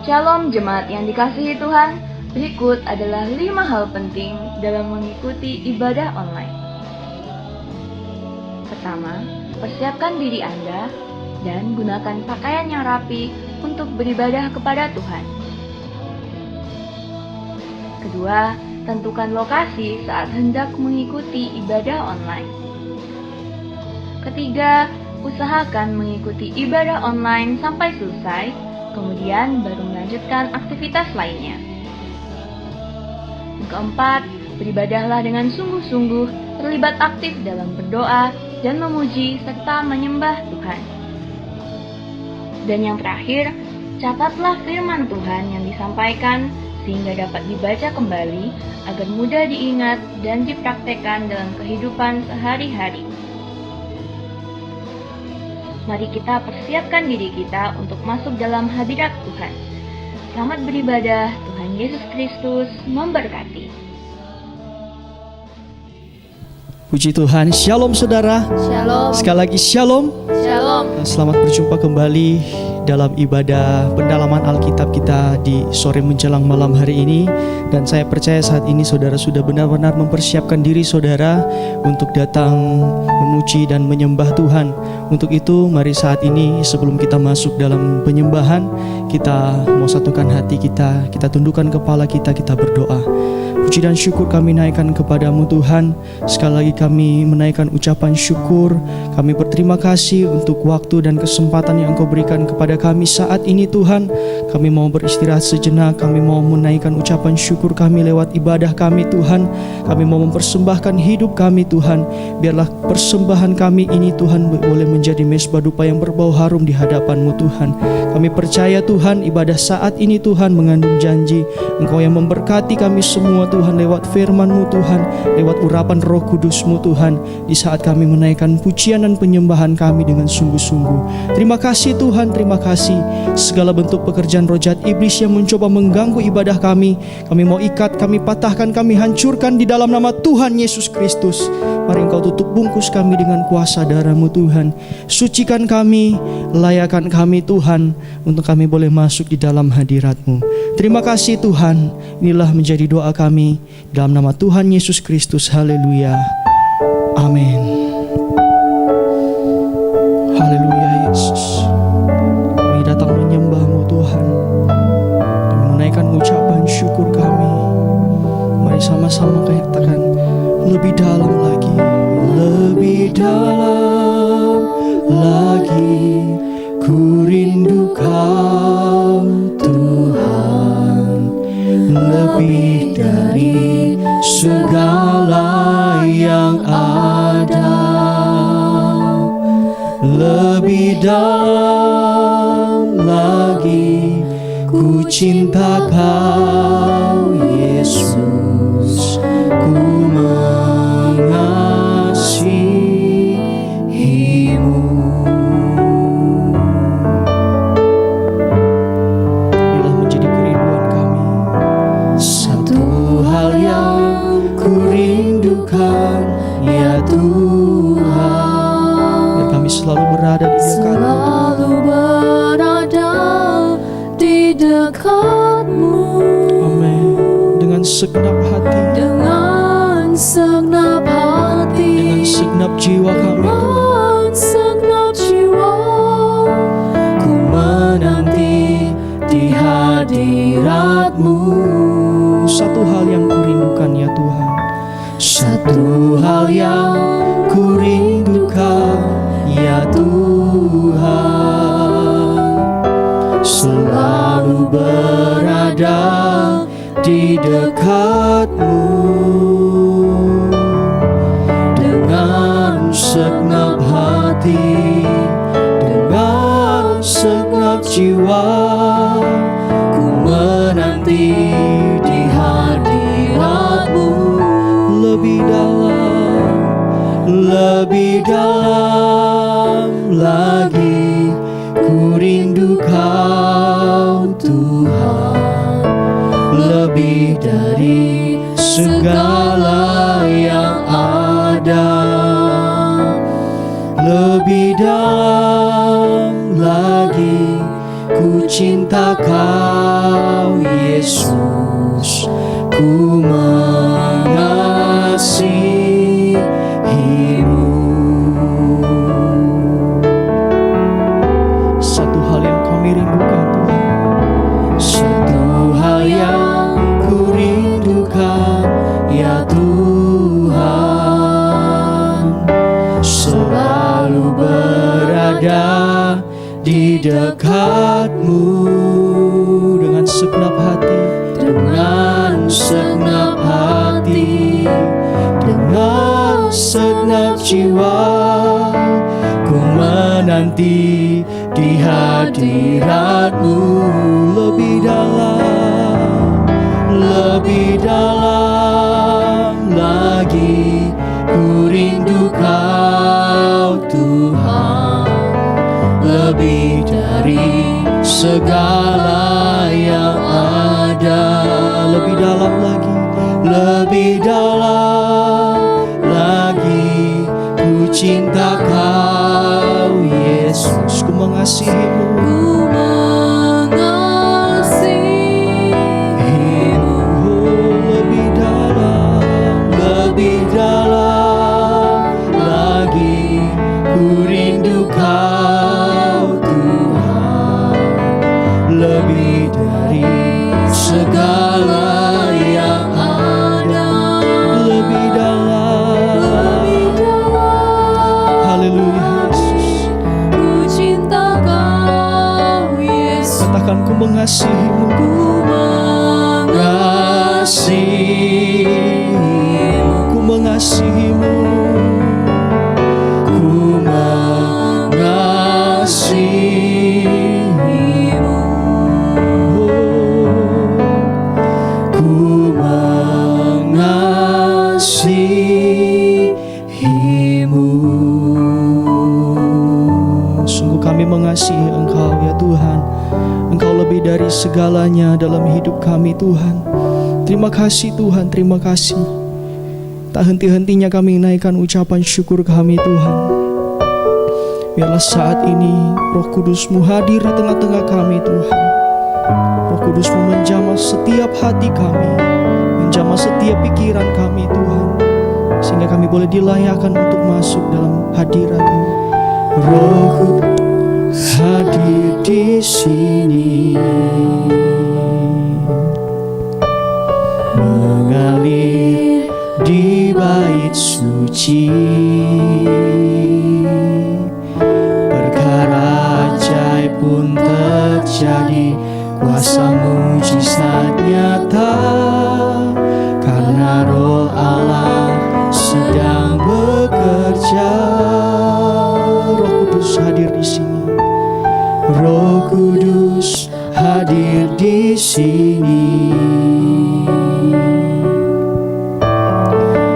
Shalom jemaat yang dikasihi Tuhan, berikut adalah 5 hal penting dalam mengikuti ibadah online. Pertama, persiapkan diri Anda dan gunakan pakaian yang rapi untuk beribadah kepada Tuhan. Kedua, tentukan lokasi saat hendak mengikuti ibadah online. Ketiga, usahakan mengikuti ibadah online sampai selesai, kemudian baru melanjutkan aktivitas lainnya. Yang keempat, beribadahlah dengan sungguh-sungguh, terlibat aktif dalam berdoa dan memuji serta menyembah Tuhan. Dan yang terakhir, catatlah firman Tuhan yang disampaikan sehingga dapat dibaca kembali agar mudah diingat dan dipraktekkan dalam kehidupan sehari-hari. Mari kita persiapkan diri kita untuk masuk dalam hadirat Tuhan. Selamat beribadah, Tuhan Yesus Kristus memberkati. Puji Tuhan, shalom saudara. Shalom. Sekali lagi shalom. Shalom. Selamat berjumpa kembali dalam ibadah pendalaman Alkitab kita di sore menjelang malam hari ini. Dan saya percaya saat ini saudara sudah benar-benar mempersiapkan diri saudara untuk datang memuji dan menyembah Tuhan. Untuk itu mari saat ini sebelum kita masuk dalam penyembahan, kita mau satukan hati kita tundukkan kepala kita berdoa. Puji dan syukur kami naikkan kepadamu Tuhan. Sekali lagi kami menaikkan ucapan syukur. Kami berterima kasih untuk waktu dan kesempatan yang Engkau berikan kepada kami saat ini Tuhan. Kami mau beristirahat sejenak. Kami mau menaikkan ucapan syukur kami lewat ibadah kami Tuhan. Kami mau mempersembahkan hidup kami Tuhan. Biarlah persembahan kami ini Tuhan boleh menjadi mezbah dupa yang berbau harum di hadapan-Mu Tuhan. Kami percaya Tuhan ibadah saat ini Tuhan mengandung janji Engkau yang memberkati kami semua Tuhan lewat firman-Mu Tuhan, lewat urapan Roh Kudus-Mu Tuhan, di saat kami menaikkan pujian dan penyembahan kami dengan sungguh-sungguh. Terima kasih Tuhan, terima kasih. Segala bentuk pekerjaan roh jahat iblis yang mencoba mengganggu ibadah kami mau ikat, kami patahkan, kami hancurkan di dalam nama Tuhan Yesus Kristus. Mari Engkau tutup bungkus kami dengan kuasa darah-Mu Tuhan. Sucikan kami, layakan kami Tuhan, untuk kami boleh masuk di dalam hadirat-Mu. Terima kasih Tuhan. Inilah menjadi doa kami dalam nama Tuhan Yesus Kristus. Haleluya. Amin. Haleluya Yesus. Kami datang menyembah-Mu Tuhan. Kami menaikkan ucapan syukur kami. Mari sama-sama katakan lebih dalam lagi. Lebih dalam lagi. Ku rindu Kau Tuhan, lebih dari segala yang ada. Lebih dalam lagi, ku cinta Kau Yesus, ku mengasihimu. Ya Tuhan, biar kami selalu berada di dekat-Mu, selalu berada di dekat-Mu. Amin. Dengan segenap hati, dengan segenap hati, dengan segenap jiwa kami, dengan segenap jiwa, ku menanti di hadirat-Mu. Satu hal yang kurindukan ya Tuhan, satu hal yang ku rindukan ya Tuhan, selalu berada di dekat-Mu. Dengan segenap hati, dengan segenap jiwa, ku menanti di hadirat-Mu. Lebih dalam lagi, ku rindu Kau Tuhan, lebih dari segala yang ada. Lebih dalam lagi, ku ku cinta Kau Yesus, ku mengasihimu. Satu hal yang kami rindukan Tuhan, Satu hal yang ku rindukan ya Tuhan, selalu berada di dekat-Mu dengan segenap hati, dengan segenap hati, dengan segenap jiwa. Ku menanti di hadirat-Mu lebih dalam lagi. Ku rindu Kau Tuhan, lebih dari segala yang ada. lebih dalam lagi. Lebih dalam lagi, ku cinta Kau Yesus, Ku mengasihi-Mu, ku mengasihimu. oh, lebih dalam lagi, ku rindu Kau Tuhan, lebih dari segala yang ada. lebih dalam. Haleluya Yesus. Ku cinta Kau Yesus, Katakan ku mengasihi-Mu, ku mengasihimu. ku mengasihi-Mu. Ku mengasihimu. Ku mengasihimu. Sungguh kami mengasihi Engkau ya Tuhan. Engkau lebih dari segalanya dalam hidup kami Tuhan. Terima kasih Tuhan, terima kasih. Tak henti-hentinya kami naikkan ucapan syukur kami Tuhan. Biarlah saat ini Roh Kudus-Mu hadir di tengah-tengah kami Tuhan. Roh Kudus-Mu menjamah setiap hati kami, menjamah setiap pikiran kami Tuhan, sehingga kami boleh dilayakkan untuk masuk dalam hadirat-Mu. Roh Kudus hadir di sini, mengalir di bait suci. Perkara ajaib pun terjadi, kuasa mujizat nyata, karena Roh Allah sedang bekerja. Roh Kudus hadir di sini. Roh Kudus hadir di sini,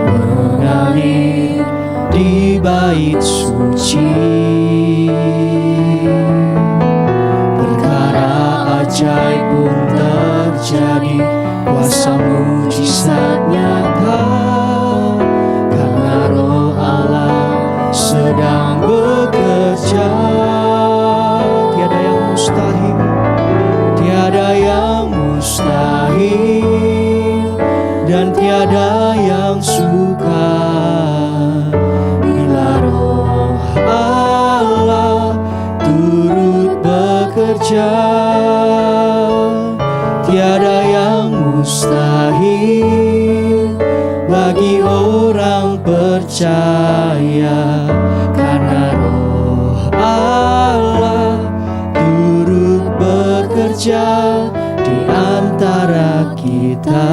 mengalir di bait suci. Perkara ajaib pun terjadi, kuasa mujizat nyata, karena Roh Allah sedang bekerja. Tiada yang mustahil, Tiada yang mustahil, dan tiada yang sukar bila Roh Allah turut bekerja. Tiada yang mustahil bagi orang percaya, karena Roh Allah turut bekerja di antara kita.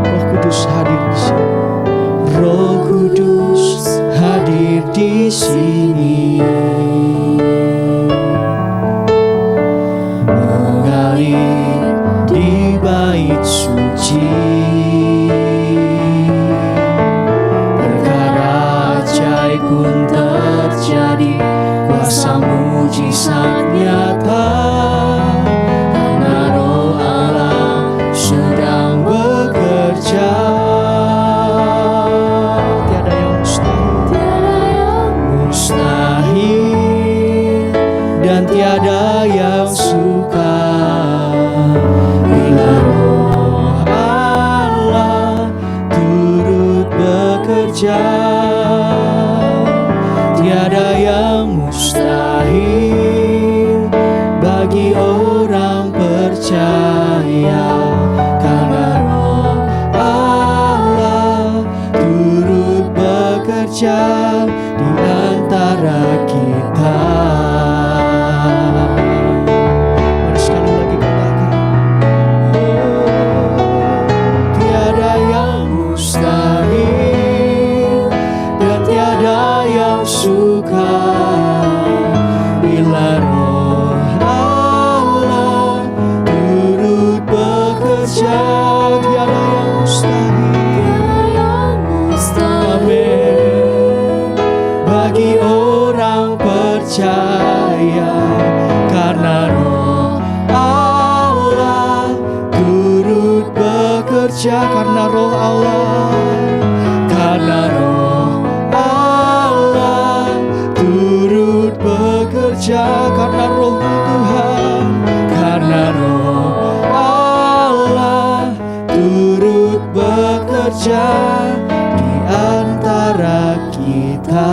Roh Kudus hadir di sini. Roh Kudus hadir di sini, mengalir di bait suci. Perkara ajaib pun terjadi, kuasa mujizat nyata, tiada yang suka bila Roh Allah turut bekerja. Tiada yang mustahil bagi orang percaya, karena Roh Allah turut bekerja di antara kita. Mari sekali lagi katakan, Tiada yang mustahil dan tiada yang suka bila Roh Allah turut bekerja. Tiada yang mustahil, amin, bagi orang percaya, karena Roh Allah turut bekerja. Karena Roh Allah, karena Roh Allah turut bekerja, karena Roh Tuhan, karena Roh Allah turut bekerja di antara kita.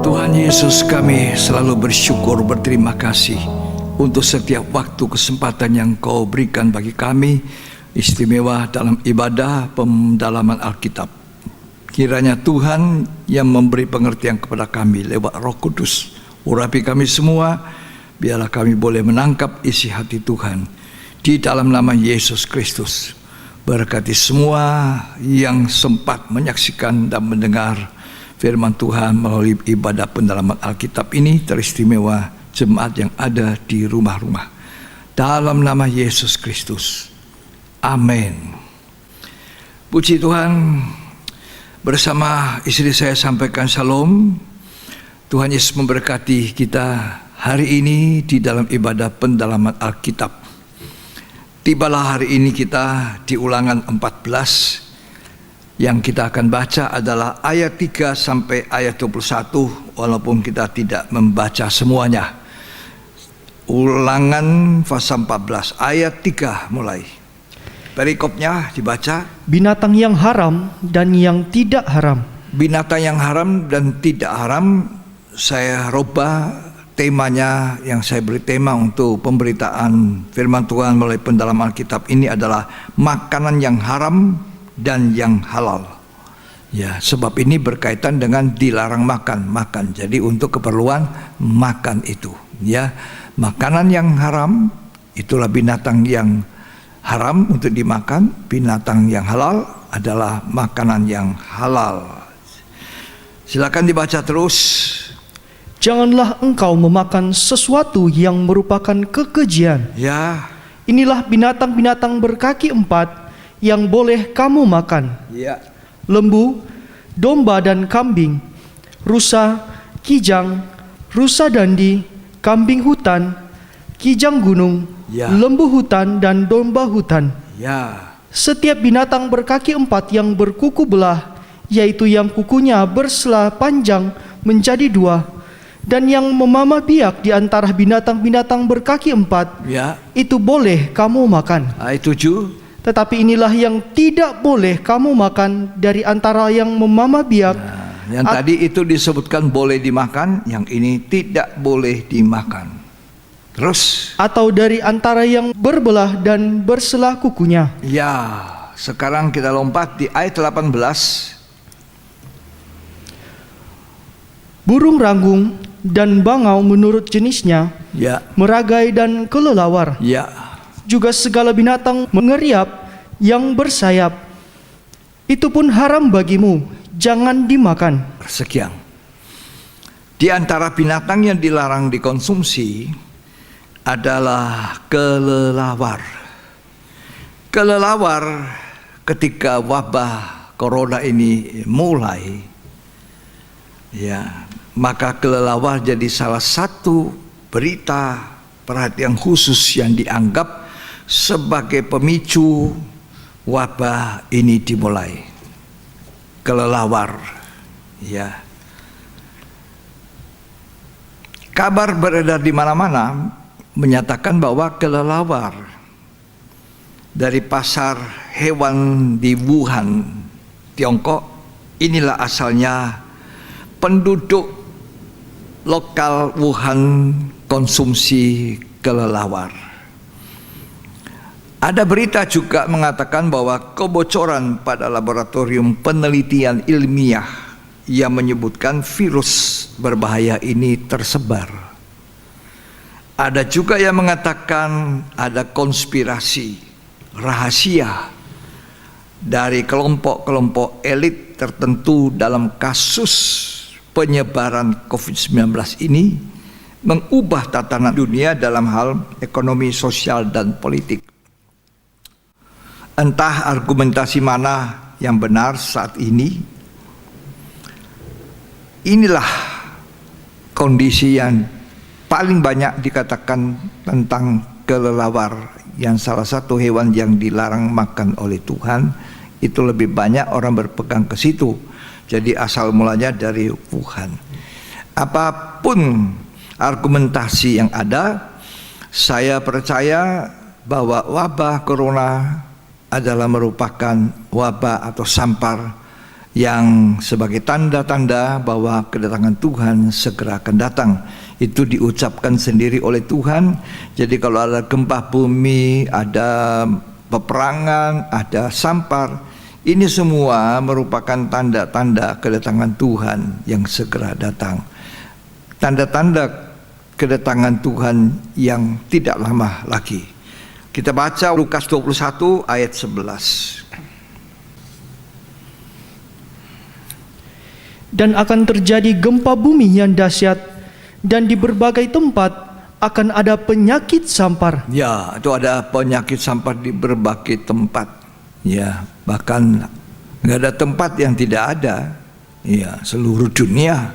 Tuhan Yesus, kami selalu bersyukur, berterima kasih untuk setiap waktu kesempatan yang Kau berikan bagi kami, istimewa dalam ibadah pendalaman Alkitab. Kiranya Tuhan yang memberi pengertian kepada kami lewat Roh Kudus, urapi kami semua, biarlah kami boleh menangkap isi hati Tuhan di dalam nama Yesus Kristus. Berkati semua yang sempat menyaksikan dan mendengar firman Tuhan melalui ibadah pendalaman Alkitab ini, teristimewa jemaat yang ada di rumah-rumah. Dalam nama Yesus Kristus. Amin. Puji Tuhan, bersama istri saya sampaikan shalom. Tuhan Yesus memberkati kita hari ini di dalam ibadah pendalaman Alkitab. Tibalah hari ini kita di Ulangan 14. Yang kita akan baca adalah ayat 3 sampai ayat 21, walaupun kita tidak membaca semuanya. Ulangan pasal 14 ayat 3 mulai. Perikopnya dibaca. binatang yang haram dan yang tidak haram. Binatang yang haram dan tidak haram, saya rubah temanya, yang saya beri tema untuk pemberitaan firman Tuhan melalui pendalaman Alkitab ini adalah makanan yang haram dan yang halal. Ya, sebab ini berkaitan dengan dilarang makan. Jadi untuk keperluan makan itu, ya. Makanan yang haram itulah binatang yang haram untuk dimakan, binatang yang halal adalah makanan yang halal. Silakan dibaca terus. Janganlah engkau memakan sesuatu yang merupakan kekejian. Ya, Inilah binatang-binatang berkaki 4 yang boleh kamu makan: ya, lembu, domba dan kambing, rusa, kijang, rusa dandi, kambing hutan, kijang gunung, Ya. lembu hutan dan domba hutan. ya. Setiap binatang berkaki 4 yang berkuku belah, yaitu yang kukunya bersela panjang menjadi 2, dan yang memamah biak di antara binatang-binatang berkaki 4, Ya, itu boleh kamu makan. ayat 7. Tetapi inilah yang tidak boleh kamu makan dari antara yang memamah biak. Yang tadi itu disebutkan boleh dimakan, yang ini tidak boleh dimakan. Terus, Atau dari antara yang berbelah dan berselah kukunya. ya, sekarang kita lompat di ayat 18. Burung ranggung dan bangau menurut jenisnya, Ya, meragai dan kelelawar, ya, juga segala binatang mengeriap yang bersayap, itu pun haram bagimu, jangan dimakan. sekian. Di antara binatang yang dilarang dikonsumsi adalah kelelawar. Kelelawar ketika wabah corona ini mulai, ya, maka kelelawar jadi salah satu berita perhatian khusus yang dianggap sebagai pemicu wabah ini dimulai. Kelelawar, ya. Kabar beredar di mana-mana menyatakan bahwa kelelawar dari pasar hewan di Wuhan, Tiongkok, inilah asalnya penduduk lokal Wuhan konsumsi kelelawar. Ada berita juga mengatakan bahwa kebocoran pada laboratorium penelitian ilmiah yang menyebutkan virus berbahaya ini tersebar. Ada juga yang mengatakan ada konspirasi rahasia dari kelompok-kelompok elit tertentu dalam kasus penyebaran COVID-19 ini mengubah tatanan dunia dalam hal ekonomi, sosial, dan politik. Entah argumentasi mana yang benar saat ini. Inilah kondisi yang paling banyak dikatakan tentang kelelawar, yang salah satu hewan yang dilarang makan oleh Tuhan. Itu lebih banyak orang berpegang ke situ. Jadi asal mulanya dari Wuhan. Apapun argumentasi yang ada, saya percaya bahwa wabah corona adalah merupakan wabah atau sampar yang sebagai tanda-tanda bahwa kedatangan Tuhan segera akan datang. Itu diucapkan sendiri oleh Tuhan. Jadi kalau ada gempa bumi, ada peperangan, ada sampar, ini semua merupakan tanda-tanda kedatangan Tuhan yang segera datang. Tanda-tanda kedatangan Tuhan yang tidak lama lagi. Kita baca Lukas 21 ayat 11. Dan akan terjadi gempa bumi yang dahsyat, dan di berbagai tempat akan ada penyakit sampar. Ya, itu ada penyakit sampar di berbagai tempat. Ya, bahkan nggak ada tempat yang tidak ada. Ya, seluruh dunia.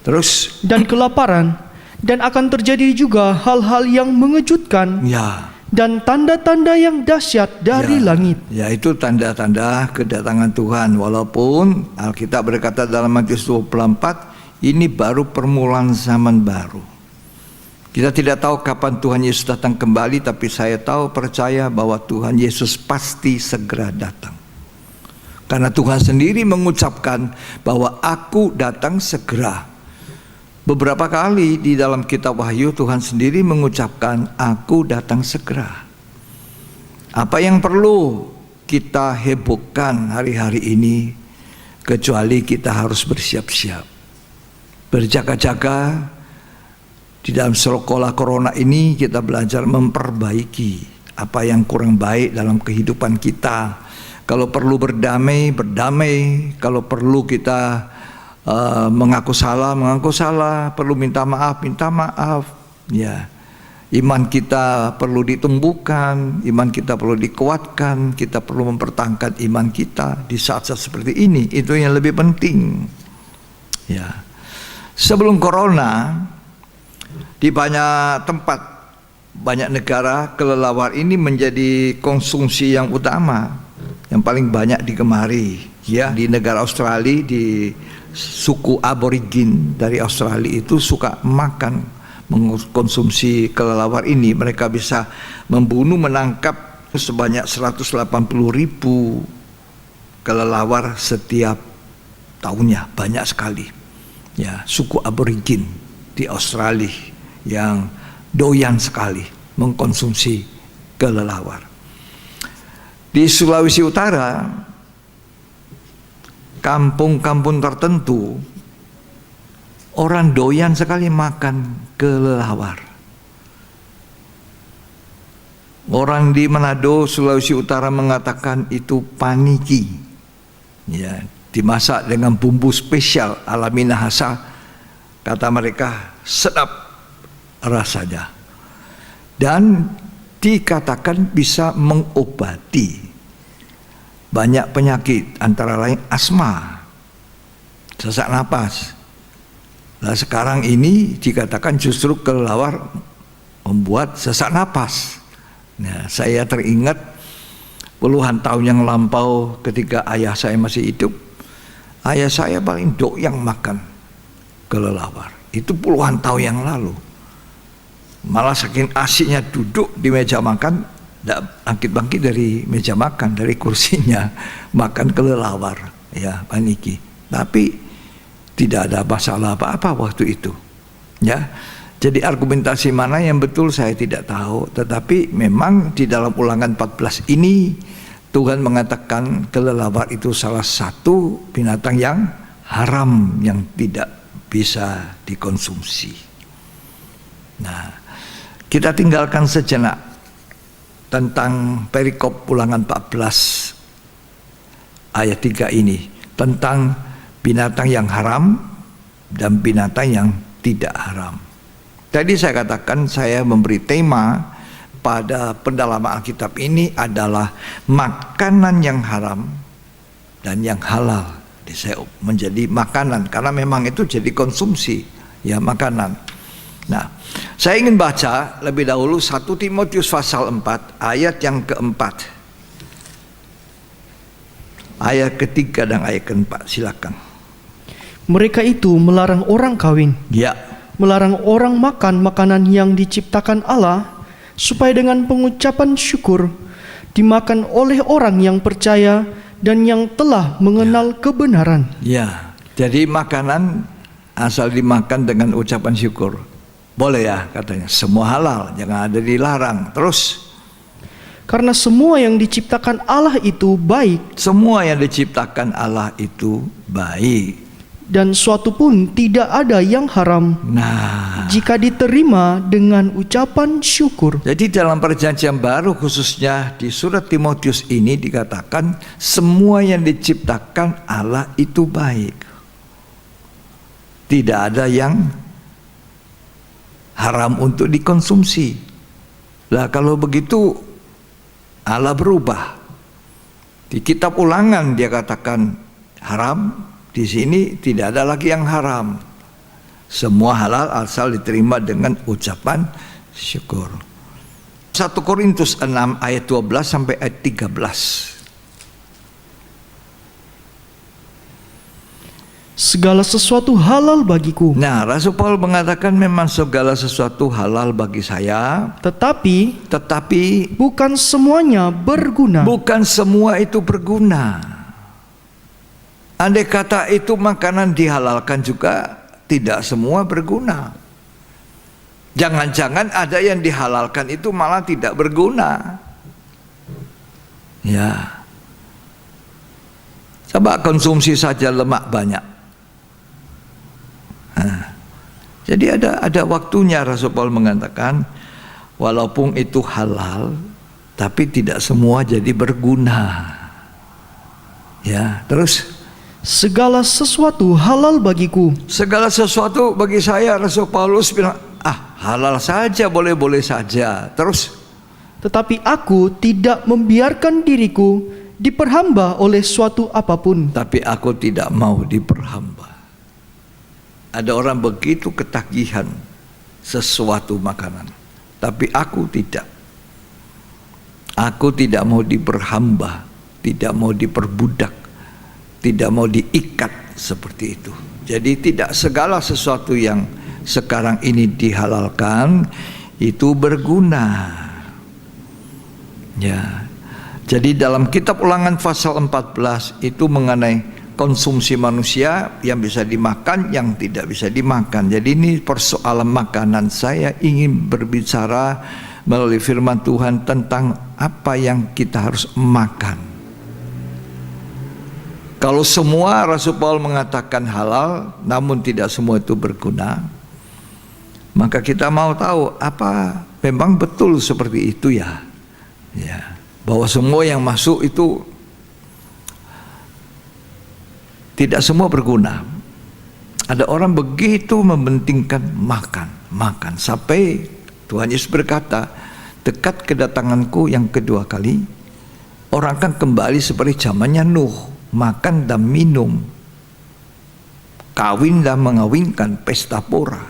Terus Dan kelaparan, dan akan terjadi juga hal-hal yang mengejutkan. ya, Dan tanda-tanda yang dahsyat dari langit. Ya, itu tanda-tanda kedatangan Tuhan. Walaupun Alkitab berkata dalam Matius 24, ini baru permulaan zaman baru. Kita tidak tahu kapan Tuhan Yesus datang kembali, tapi saya tahu, percaya bahwa Tuhan Yesus pasti segera datang. Karena Tuhan sendiri mengucapkan bahwa aku datang segera. Beberapa kali di dalam kitab Wahyu Tuhan sendiri mengucapkan aku datang segera. Apa yang perlu kita hebohkan hari-hari ini kecuali kita harus bersiap-siap, berjaga-jaga. Di dalam sekolah corona ini kita belajar memperbaiki apa yang kurang baik dalam kehidupan kita. Kalau perlu berdamai, berdamai. Kalau perlu kita mengaku salah, perlu minta maaf. Ya, iman kita perlu ditumbuhkan, iman kita perlu dikuatkan, kita perlu mempertahankan iman kita di saat-saat seperti ini. Itu yang lebih penting. Ya, sebelum corona di banyak tempat, banyak negara, kelelawar ini menjadi konsumsi yang utama, yang paling banyak digemari. Ya, di negara Australia, di suku aborigin dari Australia itu suka mengkonsumsi kelelawar ini. Mereka bisa membunuh, menangkap sebanyak 180.000 kelelawar setiap tahunnya. Banyak sekali. Ya, suku aborigin di Australia yang doyan sekali mengkonsumsi kelelawar. Di Sulawesi Utara, kampung-kampung tertentu, orang doyan sekali makan kelelawar. Orang di Manado, Sulawesi Utara mengatakan itu paniki. Ya, dimasak dengan bumbu spesial ala Minahasa. Kata mereka sedap rasanya. Dan dikatakan bisa mengobati banyak penyakit, antara lain asma, sesak napas. Nah, sekarang ini dikatakan justru kelelawar membuat sesak napas. Nah, saya teringat puluhan tahun yang lampau ketika ayah saya masih hidup. Ayah saya paling doyan makan kelelawar. Itu puluhan tahun yang lalu. Malah saking asiknya duduk di meja makan, tidak bangkit-bangkit dari meja makan, dari kursinya, makan kelelawar, ya Pak Niki. Tapi tidak ada masalah apa-apa waktu itu, ya. Jadi argumentasi mana yang betul saya tidak tahu, tetapi memang di dalam Ulangan 14 ini Tuhan mengatakan kelelawar itu salah satu binatang yang haram yang tidak bisa dikonsumsi. Nah, kita tinggalkan sejenak tentang perikop Ulangan 14 ayat 3 ini, tentang binatang yang haram dan binatang yang tidak haram. Tadi saya katakan saya memberi tema pada pendalaman Alkitab ini adalah makanan yang haram dan yang halal. Jadi saya menjadi makanan karena memang itu jadi konsumsi, ya makanan. Nah, saya ingin baca lebih dahulu 1 Timotius pasal 4 ayat yang keempat, ayat ketiga dan ayat keempat. Silakan. Mereka itu melarang orang kawin, Ya, melarang orang makan makanan yang diciptakan Allah, supaya dengan pengucapan syukur dimakan oleh orang yang percaya dan yang telah mengenal kebenaran. ya. Jadi makanan asal dimakan dengan ucapan syukur. Boleh ya katanya. Semua halal, jangan ada dilarang. Terus, Karena semua yang diciptakan Allah itu baik, semua yang diciptakan Allah itu baik. dan suatu pun tidak ada yang haram Nah, jika diterima dengan ucapan syukur. jadi dalam perjanjian baru khususnya di surat Timotius ini dikatakan semua yang diciptakan Allah itu baik. Tidak ada yang haram untuk dikonsumsi. Lah kalau begitu Allah berubah. Di kitab Ulangan dia katakan haram, di sini tidak ada lagi yang haram. Semua halal asal diterima dengan ucapan syukur. 1 Korintus 6 ayat 12 sampai ayat 13. Segala sesuatu halal bagiku, Nah, Rasul Paul mengatakan memang segala sesuatu halal bagi saya, tetapi tetapi bukan semuanya berguna. bukan semua itu berguna. Andai kata itu makanan dihalalkan juga tidak semua berguna. Jangan-jangan ada yang dihalalkan itu malah tidak berguna. Ya. Coba konsumsi saja lemak banyak. Nah, jadi ada waktunya Rasul Paul mengatakan walaupun itu halal tapi tidak semua jadi berguna. Ya, terus Segala sesuatu halal bagiku, segala sesuatu bagi saya, Rasul Paulus bilang, halal saja, boleh-boleh saja. Terus, tetapi aku tidak membiarkan diriku diperhamba oleh suatu apapun. tapi aku tidak mau diperhamba. Ada orang begitu ketagihan sesuatu makanan, tapi aku tidak. Aku tidak mau diperhamba, tidak mau diperbudak, tidak mau diikat seperti itu. Jadi tidak segala sesuatu yang sekarang ini dihalalkan itu berguna. Ya. Jadi dalam kitab Ulangan pasal 14 itu mengenai konsumsi manusia yang bisa dimakan, yang tidak bisa dimakan. Jadi ini persoalan makanan. Saya ingin berbicara melalui firman Tuhan tentang apa yang kita harus makan. Kalau semua Rasul Paul mengatakan halal, namun tidak semua itu berguna, maka kita mau tahu apa memang betul seperti itu ya. Ya, bahwa semua yang masuk itu tidak semua berguna. Ada orang begitu mementingkan makan sampai Tuhan Yesus berkata, dekat kedatanganku yang kedua kali, orang akan kembali seperti zamannya Nuh. Makan dan minum, kawin dan mengawinkan, pesta pora.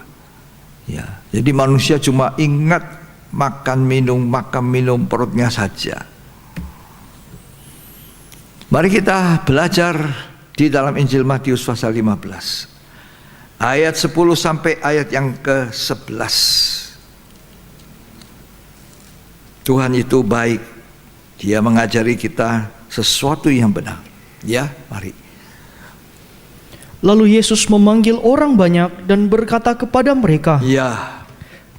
Ya, jadi manusia cuma ingat makan minum perutnya saja. Mari kita belajar di dalam Injil Matius pasal 15 ayat 10 sampai ayat yang ke-11. Tuhan itu baik. Dia mengajari kita sesuatu yang benar. Ya, mari. Lalu Yesus memanggil orang banyak dan berkata kepada mereka, Ya,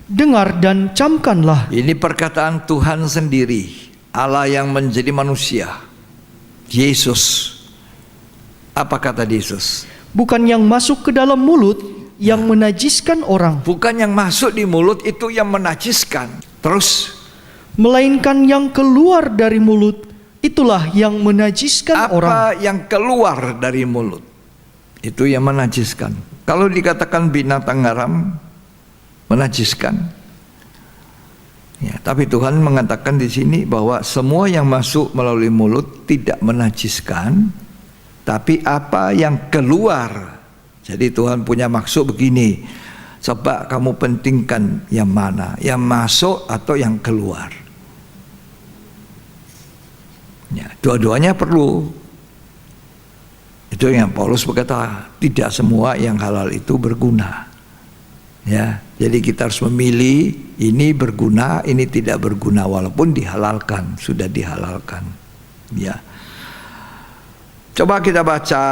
dengar dan camkanlah. ini perkataan Tuhan sendiri, Allah yang menjadi manusia. Yesus. Apa kata Yesus? Bukan yang masuk ke dalam mulut yang menajiskan orang, Bukan yang masuk di mulut itu yang menajiskan. Terus melainkan yang keluar dari mulut, itulah yang menajiskan orang. apa yang keluar dari mulut itu yang menajiskan. Kalau dikatakan binatang haram menajiskan, ya, tapi Tuhan mengatakan di sini bahwa semua yang masuk melalui mulut tidak menajiskan, tapi apa yang keluar. Jadi Tuhan punya maksud begini, coba kamu pentingkan yang mana, yang masuk atau yang keluar. Ya, dua-duanya perlu. Itu yang Paulus berkata, tidak semua yang halal itu berguna. Ya, jadi kita harus memilih, ini berguna, ini tidak berguna, walaupun dihalalkan, sudah dihalalkan. Ya. Coba kita baca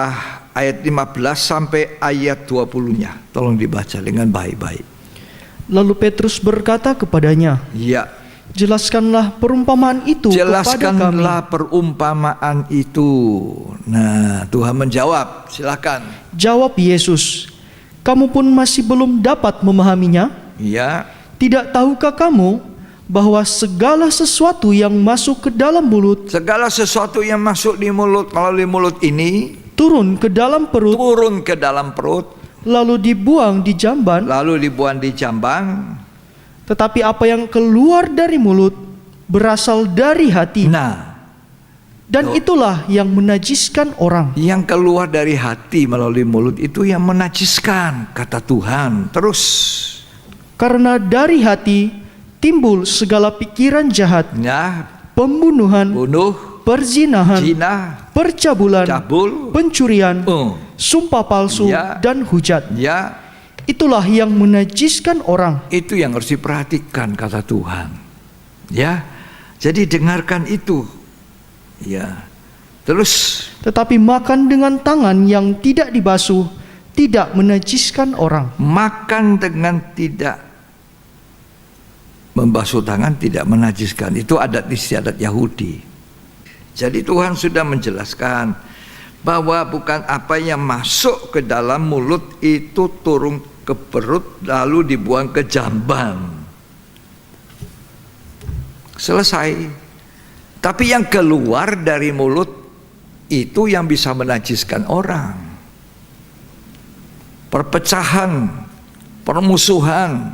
ayat 15 sampai ayat 20-nya. Tolong dibaca dengan baik-baik. Lalu Petrus berkata kepadanya, Ya, jelaskanlah perumpamaan itu kepada kami. jelaskanlah perumpamaan itu. Nah, Tuhan menjawab, silakan. Jawab Yesus, kamu pun masih belum dapat memahaminya? Ya, Tidak tahukah kamu bahwa segala sesuatu yang masuk ke dalam mulut segala sesuatu yang masuk di mulut melalui mulut ini turun ke dalam perut, turun ke dalam perut, lalu dibuang di jamban? lalu dibuang di jambang. Tetapi apa yang keluar dari mulut berasal dari hati, Nah, dan itulah yang menajiskan orang. yang keluar dari hati melalui mulut itu yang menajiskan, kata Tuhan. Terus, Karena dari hati timbul segala pikiran jahat, ya, pembunuhan, bunuh, perzinahan, zina, percabulan, cabul, pencurian, sumpah palsu, Ya. dan hujat. ya, Itulah yang menajiskan orang. itu yang harus diperhatikan, kata Tuhan. Ya, jadi dengarkan itu. Ya, terus Tetapi makan dengan tangan yang tidak dibasuh tidak menajiskan orang. makan dengan tidak membasuh tangan tidak menajiskan. Itu adat istiadat Yahudi. Jadi Tuhan sudah menjelaskan bahwa bukan apa yang masuk ke dalam mulut itu turun ke perut lalu dibuang ke jambang. Selesai. Tapi yang keluar dari mulut itu yang bisa menajiskan orang. Perpecahan, permusuhan,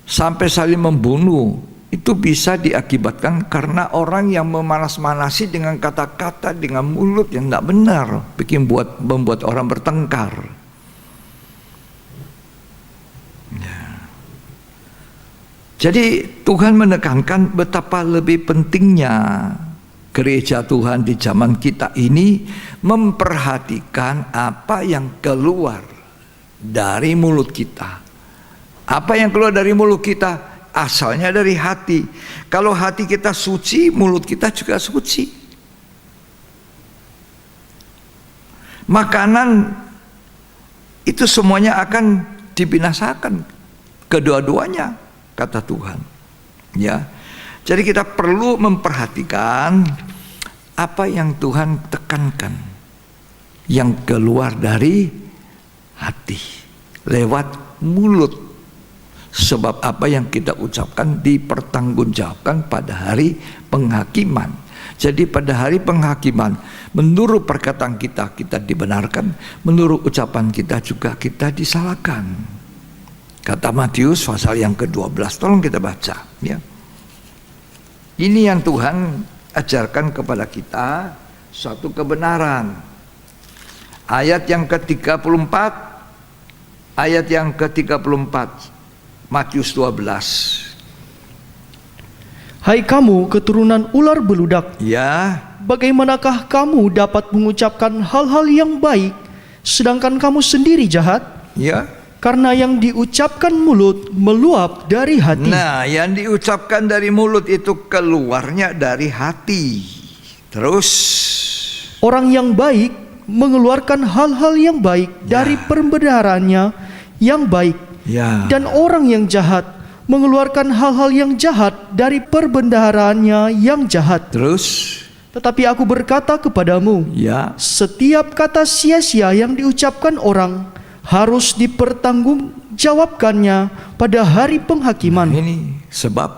sampai saling membunuh, itu bisa diakibatkan karena orang yang memanas-manasi dengan kata-kata, dengan mulut yang tidak benar, membuat orang bertengkar. Ya. Jadi Tuhan menekankan betapa lebih pentingnya gereja Tuhan di zaman kita ini memperhatikan apa yang keluar dari mulut kita. Apa yang keluar dari mulut kita asalnya dari hati. Kalau hati kita suci, mulut kita juga suci. Makanan itu semuanya akan dibinasakan, kedua-duanya, kata Tuhan. Ya, jadi kita perlu memperhatikan apa yang Tuhan tekankan, yang keluar dari hati lewat mulut. Sebab apa yang kita ucapkan dipertanggungjawabkan pada hari penghakiman. Jadi pada hari penghakiman, menurut perkataan kita, kita dibenarkan, menurut ucapan kita juga kita disalahkan. Kata Matius pasal yang ke-12, tolong kita baca, ya. Ini yang Tuhan ajarkan kepada kita, suatu kebenaran. Ayat yang ke-34, ayat yang ke-34, Matius 12. Hai kamu keturunan ular beludak, Ya, bagaimanakah kamu dapat mengucapkan hal-hal yang baik sedangkan kamu sendiri jahat? ya. Karena yang diucapkan mulut meluap dari hati. Nah, yang diucapkan dari mulut itu keluarnya dari hati. Terus Orang yang baik mengeluarkan hal-hal yang baik dari pembendaharaannya yang baik. ya, Dan orang yang jahat mengeluarkan hal-hal yang jahat dari perbendaharaannya yang jahat. terus Tetapi aku berkata kepadamu, ya, setiap kata sia-sia yang diucapkan orang harus dipertanggungjawabkannya pada hari penghakiman. ini sebab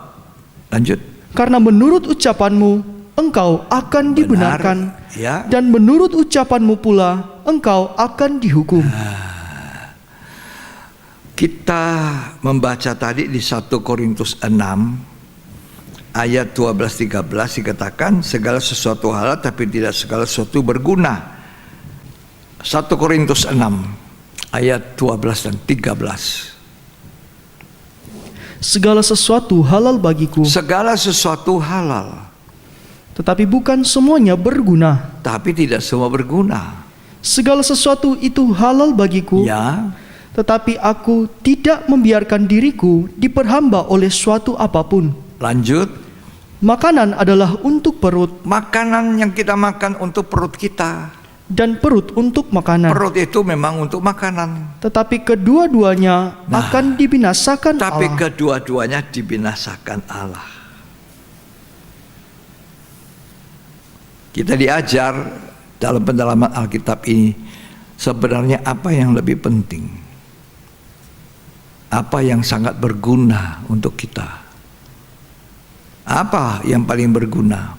lanjut. Karena menurut ucapanmu engkau akan dibenarkan, ya. dan menurut ucapanmu pula engkau akan dihukum. Kita membaca tadi di 1 Korintus 6 ayat 12-13 dikatakan segala sesuatu halal tapi tidak segala sesuatu berguna. 1 Korintus 6 ayat 12 dan 13. Segala sesuatu halal bagiku, Segala sesuatu halal tetapi bukan semuanya berguna. tapi tidak semua berguna. Segala sesuatu itu halal bagiku, Ya, tetapi aku tidak membiarkan diriku diperhamba oleh suatu apapun. lanjut. Makanan adalah untuk perut, Makanan yang kita makan untuk perut kita. dan perut untuk makanan. Perut itu memang untuk makanan. Tetapi kedua-duanya akan dibinasakan Tapi Allah. kedua-duanya dibinasakan Allah. Kita diajar dalam pendalaman Alkitab ini sebenarnya apa yang lebih penting, apa yang sangat berguna untuk kita, apa yang paling berguna.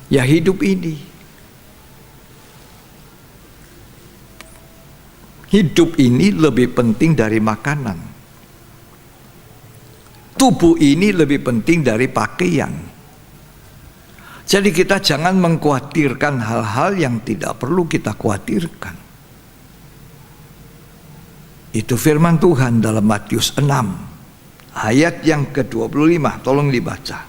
Ya, hidup ini. Hidup ini lebih penting dari makanan. Tubuh ini lebih penting dari pakaian. Jadi kita jangan mengkhawatirkan hal-hal yang tidak perlu kita khawatirkan. Itu firman Tuhan dalam Matius 6 ayat yang ke-25. Tolong dibaca.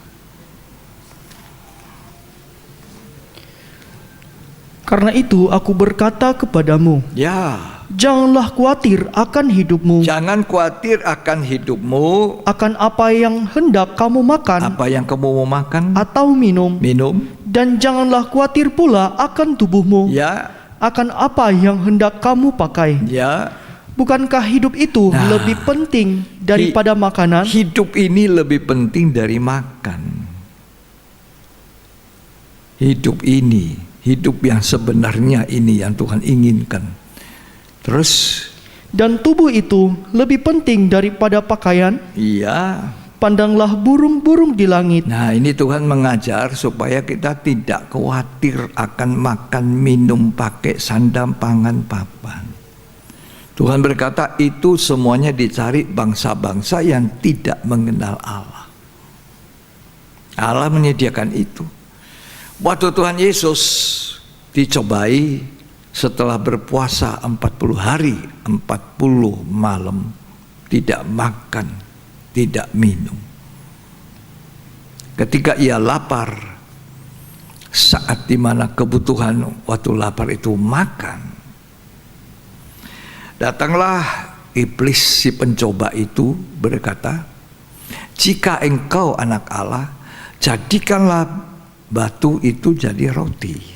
Karena itu aku berkata kepadamu, Ya, janganlah khawatir akan hidupmu, jangan khawatir akan hidupmu, akan apa yang hendak kamu makan apa yang kamu mau makan, atau minum, minum. dan janganlah khawatir pula akan tubuhmu, Ya, akan apa yang hendak kamu pakai. ya. Bukankah hidup itu Nah, lebih penting daripada makanan, Hidup ini lebih penting dari makan. Hidup ini, hidup yang sebenarnya ini yang Tuhan inginkan. Terus, dan tubuh itu lebih penting daripada pakaian? iya. Pandanglah burung-burung di langit. Nah, ini Tuhan mengajar supaya kita tidak khawatir akan makan, minum, pakai, sandang, pangan, papan. Tuhan berkata itu semuanya dicari bangsa-bangsa yang tidak mengenal Allah. Allah menyediakan itu. Waktu Tuhan Yesus dicobai setelah berpuasa 40 hari, 40 malam, tidak makan, tidak minum. Ketika ia lapar, saat dimana kebutuhan waktu lapar itu makan, datanglah iblis si pencoba itu berkata, jika engkau anak Allah, jadikanlah batu itu jadi roti.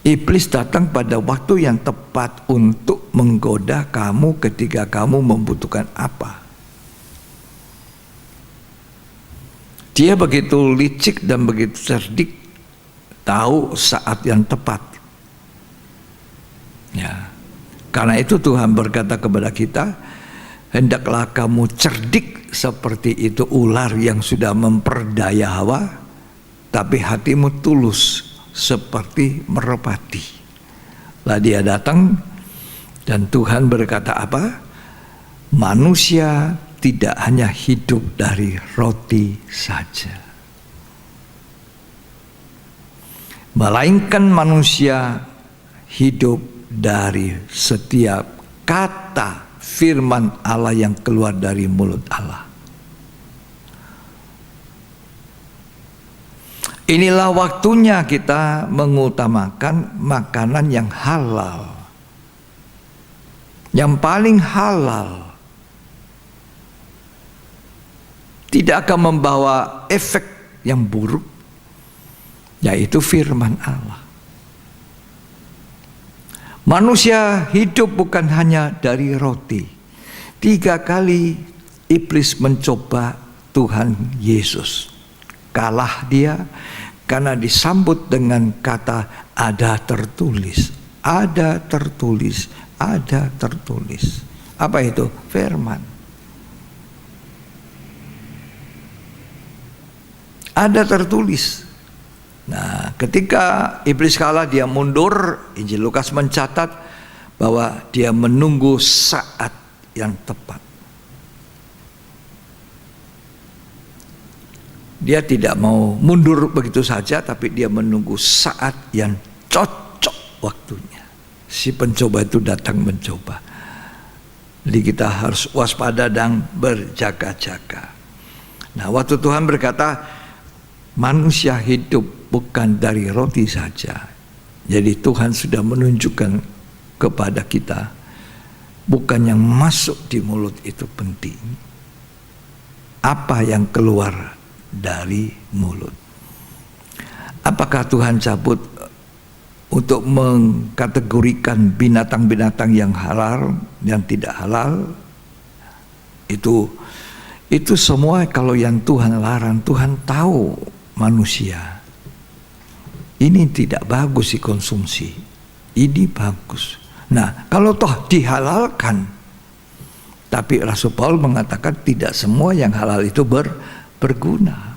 Iblis datang pada waktu yang tepat untuk menggoda kamu ketika kamu membutuhkan apa. Dia begitu licik dan begitu cerdik, tahu saat yang tepat. Ya. Karena itu Tuhan berkata kepada kita, hendaklah kamu cerdik seperti itu ular yang sudah memperdaya Hawa, tapi hatimu tulus seperti merpati. Lah dia datang dan Tuhan berkata apa? Manusia tidak hanya hidup dari roti saja, melainkan manusia hidup dari setiap kata firman Allah yang keluar dari mulut Allah. Inilah waktunya kita mengutamakan makanan yang halal. yang paling halal, tidak akan membawa efek yang buruk, yaitu firman Allah. Manusia hidup bukan hanya dari roti. 3 kali iblis mencoba Tuhan Yesus. Kalah dia karena disambut dengan kata ada tertulis, ada tertulis, ada tertulis. Apa itu? Firman. Ada tertulis. Nah, ketika iblis kalah, dia mundur. Injil Lukas mencatat bahwa dia menunggu saat yang tepat. Dia tidak mau mundur begitu saja, tapi dia menunggu saat yang cocok waktunya. Si pencoba itu datang mencoba. Jadi kita harus waspada dan berjaga-jaga. Nah, waktu Tuhan berkata, manusia hidup bukan dari roti saja. Jadi Tuhan sudah menunjukkan kepada kita, bukan yang masuk di mulut itu penting, apa yang keluar dari mulut. Apakah Tuhan cabut untuk mengkategorikan binatang-binatang yang halal, yang tidak halal? Itu semua kalau yang Tuhan larang. Tuhan tahu manusia ini tidak bagus dikonsumsi, ini bagus. Nah, kalau toh dihalalkan, tapi Rasul Paulus mengatakan tidak semua yang halal itu berguna.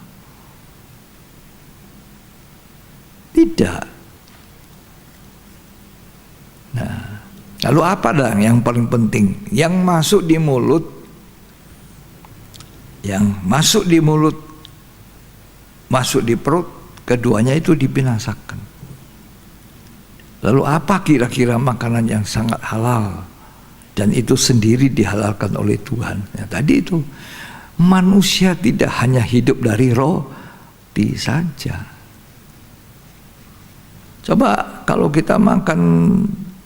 Tidak. Nah, lalu apa dong yang paling penting? Yang masuk di mulut, masuk di perut, keduanya itu dibinasakan. Lalu apa kira-kira makanan yang sangat halal dan itu sendiri dihalalkan oleh Tuhan? Ya, tadi itu, manusia tidak hanya hidup dari roti saja. Coba kalau kita makan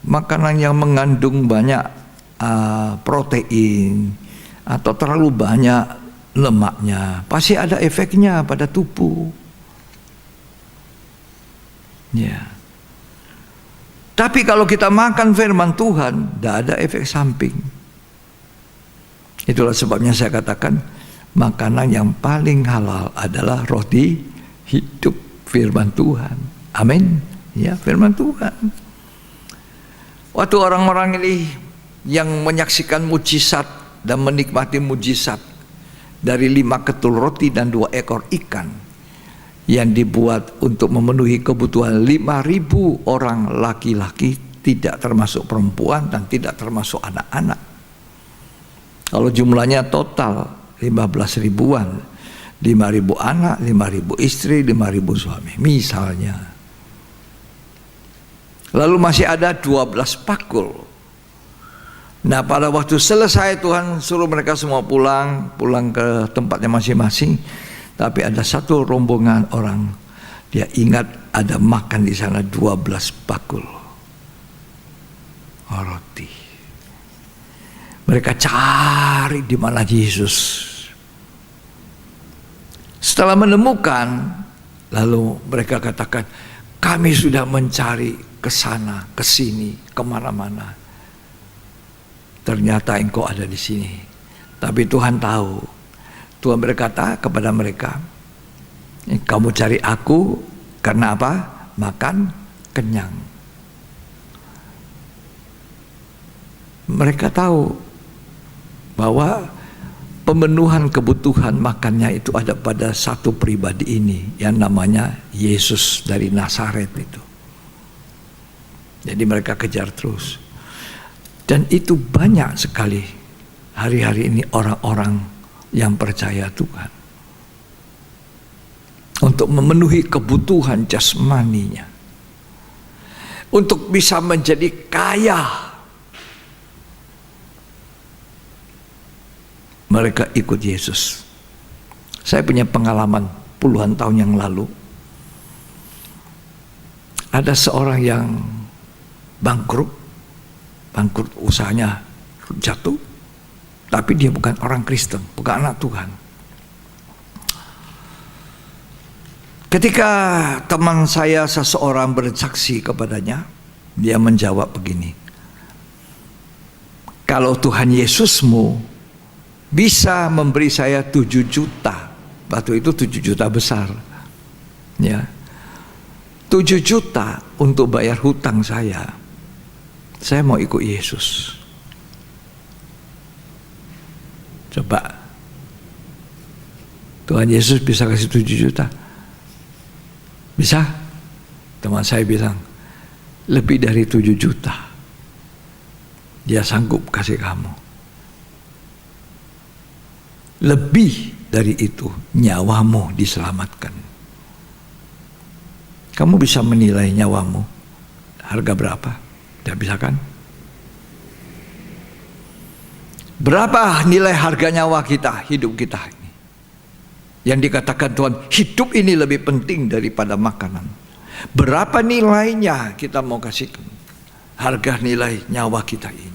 makanan yang mengandung banyak protein atau terlalu banyak lemaknya, pasti ada efeknya pada tubuh. Ya. Tapi kalau kita makan firman Tuhan, tidak ada efek samping. Itulah sebabnya saya katakan, makanan yang paling halal adalah roti hidup, firman Tuhan. Amin. Ya, firman Tuhan. Waktu orang-orang ini yang menyaksikan mujizat dan menikmati mujizat dari 5 ketul roti dan 2 ekor ikan yang dibuat untuk memenuhi kebutuhan 5.000 orang laki-laki, tidak termasuk perempuan dan tidak termasuk anak-anak. Kalau jumlahnya total 15 ribuan, 5.000 anak, 5.000 istri, 5.000 suami misalnya. Lalu masih ada 12 pakul. Nah, pada waktu selesai Tuhan suruh mereka semua pulang ke tempatnya masing-masing. Tapi ada satu rombongan orang, dia ingat ada makan di sana 12 bakul roti. Mereka cari di mana Yesus. Setelah menemukan, lalu mereka katakan, kami sudah mencari ke sana, ke sini, kemana-mana. Ternyata engkau ada di sini. Tapi Tuhan tahu. Tuhan berkata kepada mereka, kamu cari aku karena apa? Makan kenyang. Mereka tahu bahwa pemenuhan kebutuhan makannya itu ada pada satu pribadi ini yang namanya Yesus dari Nazaret itu. Jadi mereka kejar terus. Dan itu banyak sekali hari-hari ini orang-orang yang percaya Tuhan untuk memenuhi kebutuhan jasmaninya, untuk bisa menjadi kaya. Mereka ikut Yesus. Saya punya pengalaman puluhan tahun yang lalu. Ada seorang yang bangkrut usahanya jatuh, tapi dia bukan orang Kristen, bukan anak Tuhan. Ketika teman saya seseorang bersaksi kepadanya, dia menjawab begini, kalau Tuhan Yesusmu bisa memberi saya 7 juta, waktu itu 7 juta besar, ya, 7 juta untuk bayar hutang saya mau ikut Yesus. Coba, Tuhan Yesus bisa kasih 7 juta? Bisa? Teman saya bilang, lebih dari 7 juta dia sanggup kasih kamu. Lebih dari itu, nyawamu diselamatkan. Kamu bisa menilai nyawamu harga berapa? Tidak bisa kan? Berapa nilai harga nyawa kita, hidup kita ini? Yang dikatakan Tuhan, hidup ini lebih penting daripada makanan. Berapa nilainya kita mau kasihkan? Harga nilai nyawa kita ini.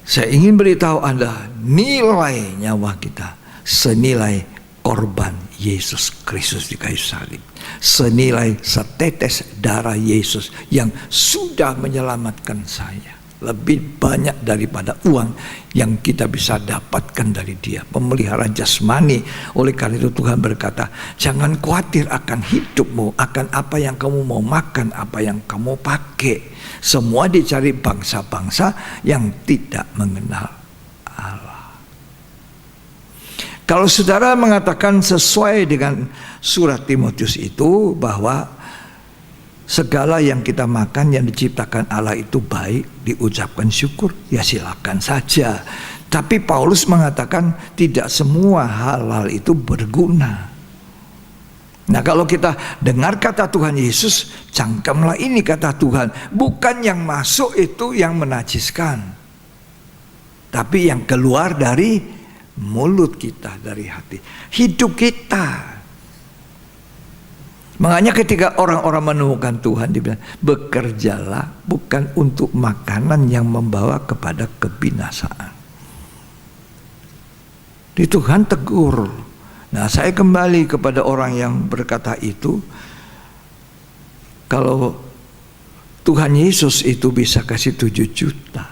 Saya ingin beritahu Anda, nilai nyawa kita senilai korban Yesus Kristus di kayu salib. Senilai setetes darah Yesus yang sudah menyelamatkan saya. Lebih banyak daripada uang yang kita bisa dapatkan dari Dia. Pemeliharaan jasmani. Oleh karena itu Tuhan berkata, jangan khawatir akan hidupmu, akan apa yang kamu mau makan, apa yang kamu pakai. Semua dicari bangsa-bangsa yang tidak mengenal Allah. Kalau saudara mengatakan sesuai dengan surat Timotius itu, bahwa segala yang kita makan yang diciptakan Allah itu baik, diucapkan syukur, ya silakan saja. Tapi Paulus mengatakan tidak semua hal-hal itu berguna. Nah, kalau kita dengar kata Tuhan Yesus, cangkemlah ini kata Tuhan, bukan yang masuk itu yang menajiskan, tapi yang keluar dari mulut kita, dari hati, hidup kita. Makanya ketika orang-orang menemukan Tuhan, dia bilang, bekerjalah bukan untuk makanan yang membawa kepada kebinasaan. Di Tuhan tegur. Nah, saya kembali kepada orang yang berkata itu, kalau Tuhan Yesus itu bisa kasih 7 juta.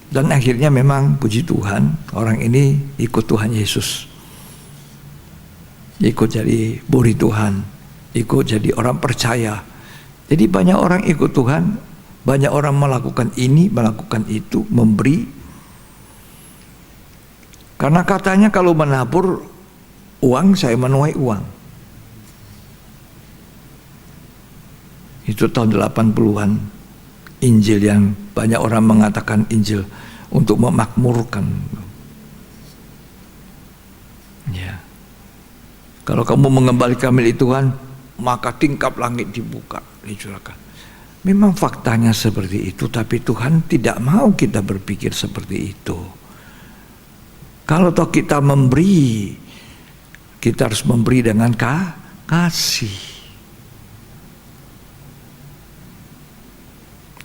Dan akhirnya memang puji Tuhan, orang ini ikut Tuhan Yesus. Ikut jadi murid Tuhan. Ikut jadi orang percaya. Jadi banyak orang ikut Tuhan, banyak orang melakukan ini, melakukan itu, memberi. Karena katanya kalau menabur uang, saya menuai uang. Itu tahun 80-an. Injil yang banyak orang mengatakan Injil untuk memakmurkan. Ya. Kalau kamu mengembalikan milik Tuhan, maka tingkap langit dibuka, dicurahkan. Memang faktanya seperti itu, tapi Tuhan tidak mau kita berpikir seperti itu. Kalau toh kita memberi, kita harus memberi dengan kasih.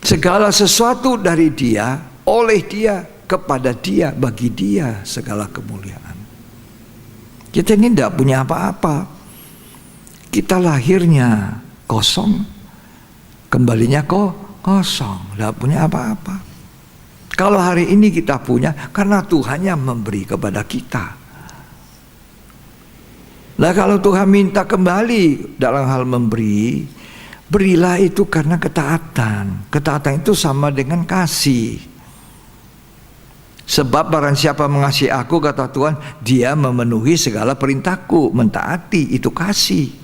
Segala sesuatu dari Dia, oleh Dia, kepada Dia, bagi Dia segala kemuliaan. Kita ini tidak punya apa-apa. Kita lahirnya kosong, kembalinya kosong, tidak punya apa-apa. Kalau hari ini kita punya, karena Tuhan yang memberi kepada kita. Nah, kalau Tuhan minta kembali dalam hal memberi, berilah itu karena ketaatan. Ketaatan itu sama dengan kasih. Sebab barang siapa mengasihi aku, kata Tuhan, dia memenuhi segala perintahku. Mentaati, itu kasih.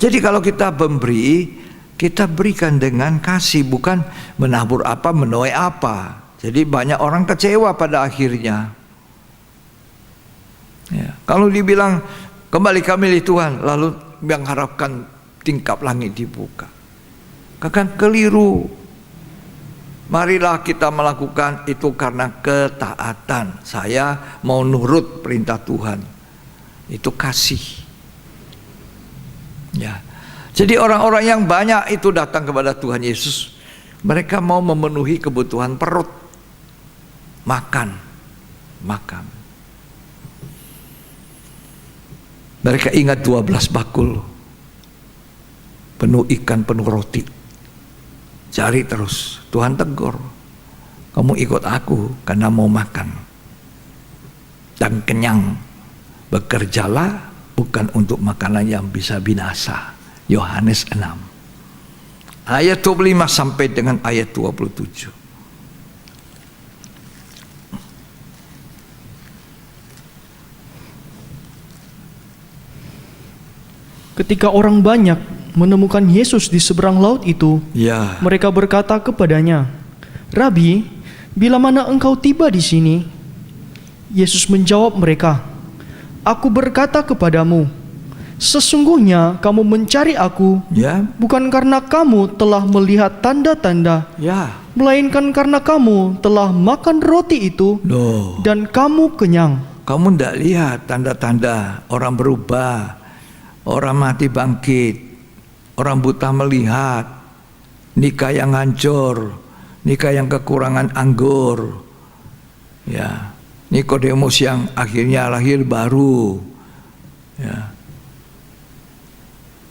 Jadi kalau kita memberi, kita berikan dengan kasih, bukan menabur apa, menuai apa. Jadi banyak orang kecewa pada akhirnya. Ya. Kalau dibilang kembalikan milik Tuhan, lalu mengharapkan tingkap langit dibuka, akan keliru. Marilah kita melakukan itu karena ketaatan. Saya mau nurut perintah Tuhan. Itu kasih. Ya. Jadi orang-orang yang banyak itu datang kepada Tuhan Yesus Mereka mau memenuhi kebutuhan perut. Makan. Mereka ingat 12 bakul penuh ikan, penuh roti. Cari terus. Tuhan tegur, kamu ikut aku karena mau makan dan kenyang. Bekerjalah bukan untuk makanan yang bisa binasa. Yohanes 6 ayat 25 sampai dengan ayat 27. Ketika orang banyak menemukan Yesus di seberang laut itu, Ya, mereka berkata kepadanya, "Rabi, bila mana engkau tiba di sini?" Yesus menjawab mereka, "Aku berkata kepadamu, sesungguhnya kamu mencari aku ya, bukan karena kamu telah melihat tanda-tanda, ya. melainkan karena kamu telah makan roti itu Loh, dan kamu kenyang." kamu tidak lihat tanda-tanda orang berubah, orang mati bangkit, orang buta melihat, nikah yang hancur, nikah yang kekurangan anggur, ya, Nikodemus yang akhirnya lahir baru, ya.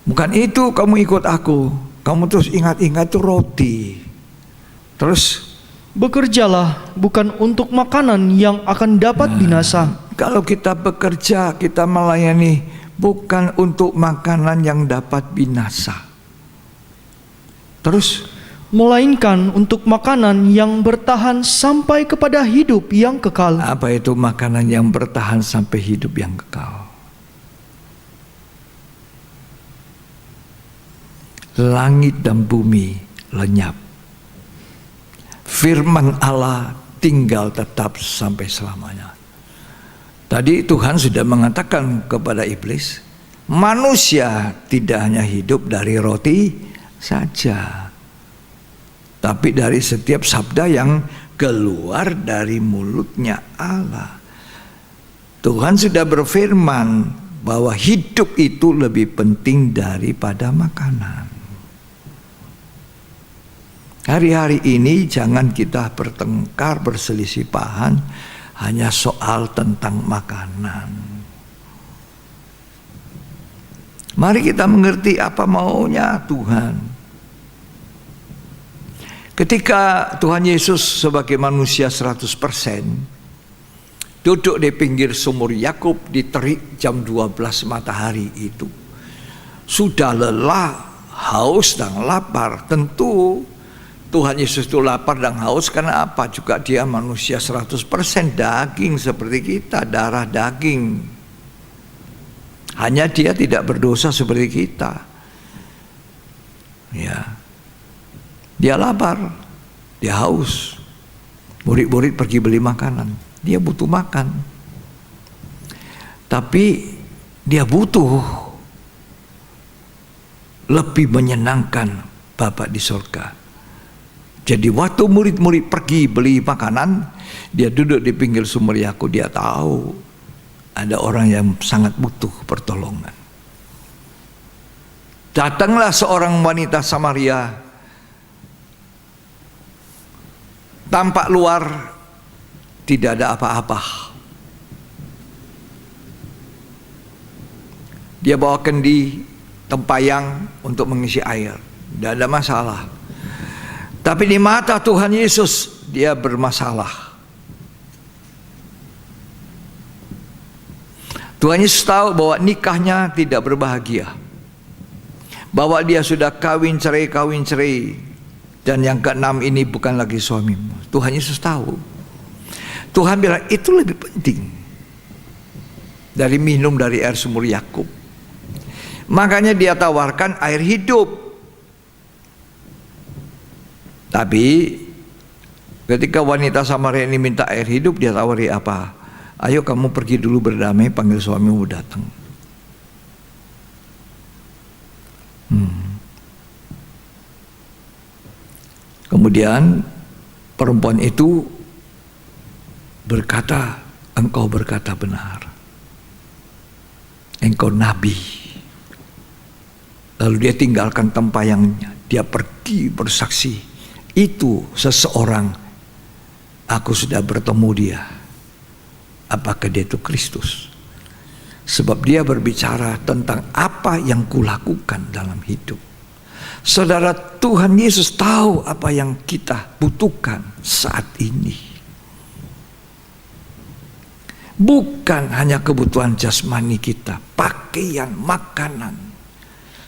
Bukan itu kamu ikut aku, kamu terus ingat-ingat itu roti. Terus Bekerjalah bukan untuk makanan yang akan dapat binasa, kalau kita bekerja, kita melayani bukan untuk makanan yang dapat binasa. Terus melainkan untuk makanan yang bertahan sampai kepada hidup yang kekal. apa itu makanan yang bertahan sampai hidup yang kekal? Langit dan bumi lenyap, firman Allah tinggal tetap sampai selamanya. Tadi Tuhan sudah mengatakan kepada iblis, manusia tidak hanya hidup dari roti saja, tapi dari setiap sabda yang keluar dari mulutnya Allah. Tuhan sudah berfirman bahwa hidup itu lebih penting daripada makanan. Hari-hari ini jangan kita bertengkar, berselisih paham hanya soal tentang makanan. Mari kita mengerti apa maunya Tuhan. Ketika Tuhan Yesus sebagai manusia 100% duduk di pinggir sumur Yakub di terik jam 12 matahari itu, sudah lelah, haus dan lapar. Tentu Tuhan Yesus itu lapar dan haus karena apa? Juga dia manusia 100% daging seperti kita, darah daging. Hanya dia tidak berdosa seperti kita. Ya. Dia lapar, dia haus. Murid-murid pergi beli makanan, dia butuh makan. Tapi dia butuh lebih menyenangkan Bapa di surga. Jadi waktu murid-murid pergi beli makanan, dia duduk di pinggir sumur Yakub, dia tahu ada orang yang sangat butuh pertolongan. Datanglah seorang wanita Samaria, tampak luar tidak ada apa-apa. Dia bawa kendi, tempayang untuk mengisi air, tidak ada masalah. Tapi di mata Tuhan Yesus dia bermasalah. Tuhan Yesus tahu bahwa nikahnya tidak berbahagia, bahwa dia sudah kawin cerai, dan yang keenam ini bukan lagi suamimu. Tuhan Yesus tahu. Tuhan bilang itu lebih penting dari minum dari air sumur Yakub. Makanya dia tawarkan air hidup. Tapi ketika wanita Samaria ini minta air hidup, dia tawari apa? Ayo kamu pergi dulu berdamai, panggil suamimu datang. Kemudian perempuan itu berkata, engkau berkata benar, engkau nabi. Lalu dia tinggalkan tempayangnya, dia pergi bersaksi, itu seseorang, aku sudah bertemu dia. Apakah dia itu Kristus? Sebab dia berbicara tentang apa yang kulakukan dalam hidup. Saudara, Tuhan Yesus tahu apa yang kita butuhkan saat ini. Bukan hanya kebutuhan jasmani kita, pakaian, makanan.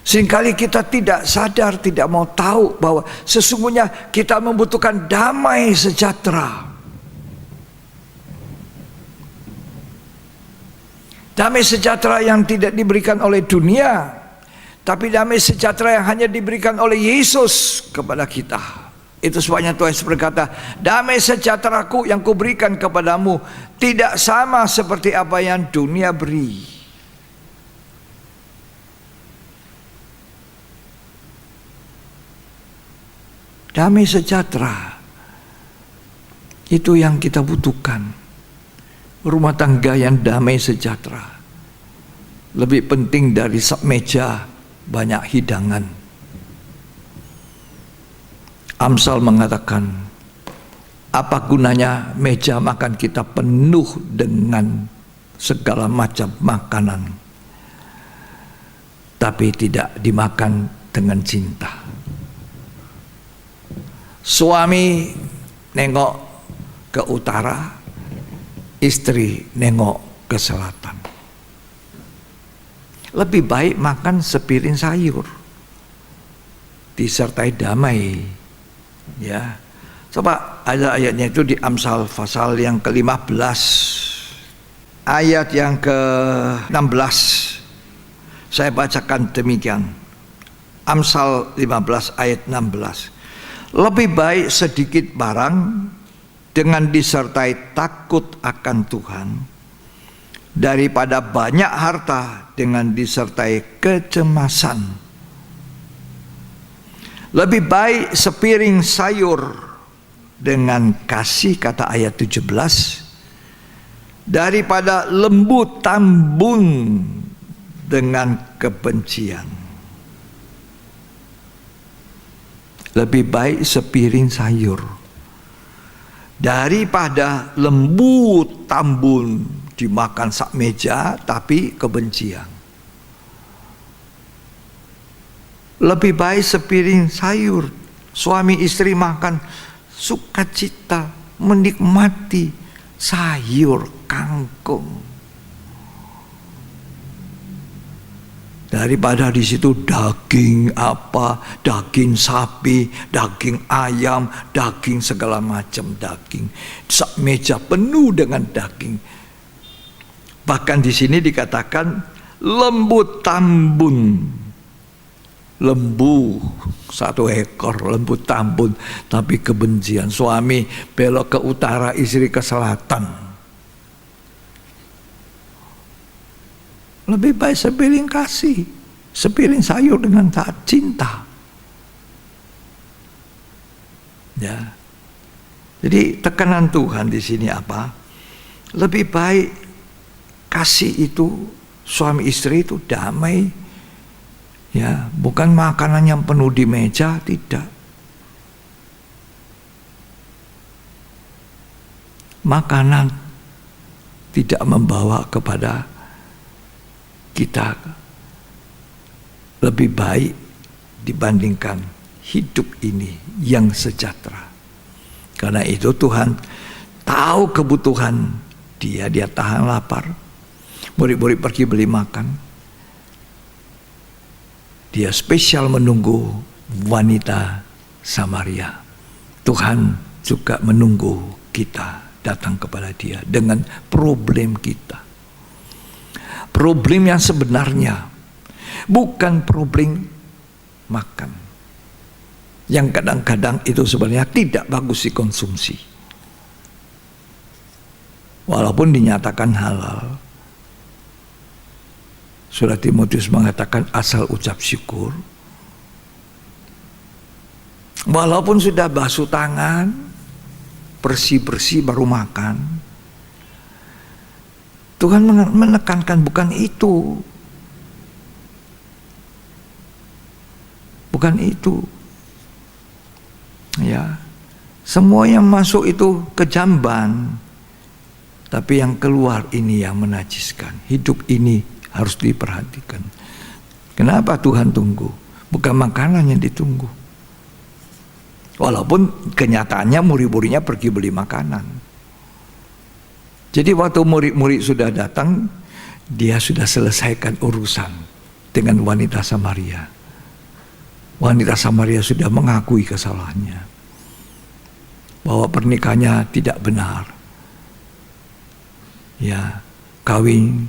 Seringkali kita tidak sadar, tidak mau tahu bahwa sesungguhnya kita membutuhkan damai sejahtera. Damai sejahtera yang tidak diberikan oleh dunia, tapi damai sejahtera yang hanya diberikan oleh Yesus kepada kita. Itu sebabnya Tuhan Yesus berkata, damai sejahteraku yang kuberikan kepadamu tidak sama seperti apa yang dunia beri. Damai sejahtera itu yang kita butuhkan. Rumah tangga yang damai sejahtera lebih penting dari sak meja banyak hidangan. Amsal mengatakan, apa gunanya meja makan kita penuh dengan segala macam makanan, tapi tidak dimakan dengan cinta. Suami nengok ke utara, istri nengok ke selatan. Lebih baik makan sepiring sayur disertai damai. Ya, coba ada ayatnya itu di Amsal pasal yang ke-15 ayat yang ke-16. Saya bacakan demikian. Amsal 15 ayat 16. Lebih baik sedikit barang dengan disertai takut akan Tuhan daripada banyak harta dengan disertai kecemasan. Lebih baik sepiring sayur dengan kasih, kata ayat 17, daripada lembu tambun dengan kebencian. Lebih baik sepiring sayur daripada lembu tambun dimakan sak meja tapi kebencian. Lebih baik sepiring sayur, suami istri makan sukacita, menikmati sayur kangkung, daripada di situ daging apa, daging sapi, daging ayam, daging segala macam daging. Sak meja penuh dengan daging. Bahkan di sini dikatakan lembu tambun. Lembu 1 ekor, lembu tambun, tapi kebencian. Suami belok ke utara, istri ke selatan. Lebih baik sepiring kasih, sepiring sayur dengan taat cinta. Ya. Jadi tekanan Tuhan di sini apa? Lebih baik kasih itu, suami istri itu damai. Ya, bukan makanan yang penuh di meja, tidak. Makanan tidak membawa kepada kita lebih baik dibandingkan hidup ini yang sejahtera. Karena itu Tuhan tahu kebutuhan dia tahan lapar. Murid-murid pergi beli makan. Dia spesial menunggu wanita Samaria. Tuhan juga menunggu kita datang kepada dia dengan problem kita. Problem yang sebenarnya bukan problem makan, yang kadang-kadang itu sebenarnya tidak bagus dikonsumsi. Walaupun dinyatakan halal. Surat Timotius mengatakan asal ucap syukur. Walaupun sudah basuh tangan, bersih-bersih baru makan. Tuhan menekankan bukan itu. Bukan itu. Ya, semua yang masuk itu ke jamban, tapi yang keluar ini yang menajiskan. Hidup ini harus diperhatikan. Kenapa Tuhan tunggu? Bukan makanan yang ditunggu. Walaupun kenyataannya murid-muridnya pergi beli makanan. Jadi waktu murid-murid sudah datang, dia sudah selesaikan urusan dengan wanita Samaria. Wanita Samaria sudah mengakui kesalahannya, bahwa pernikahannya tidak benar. Ya, kawin,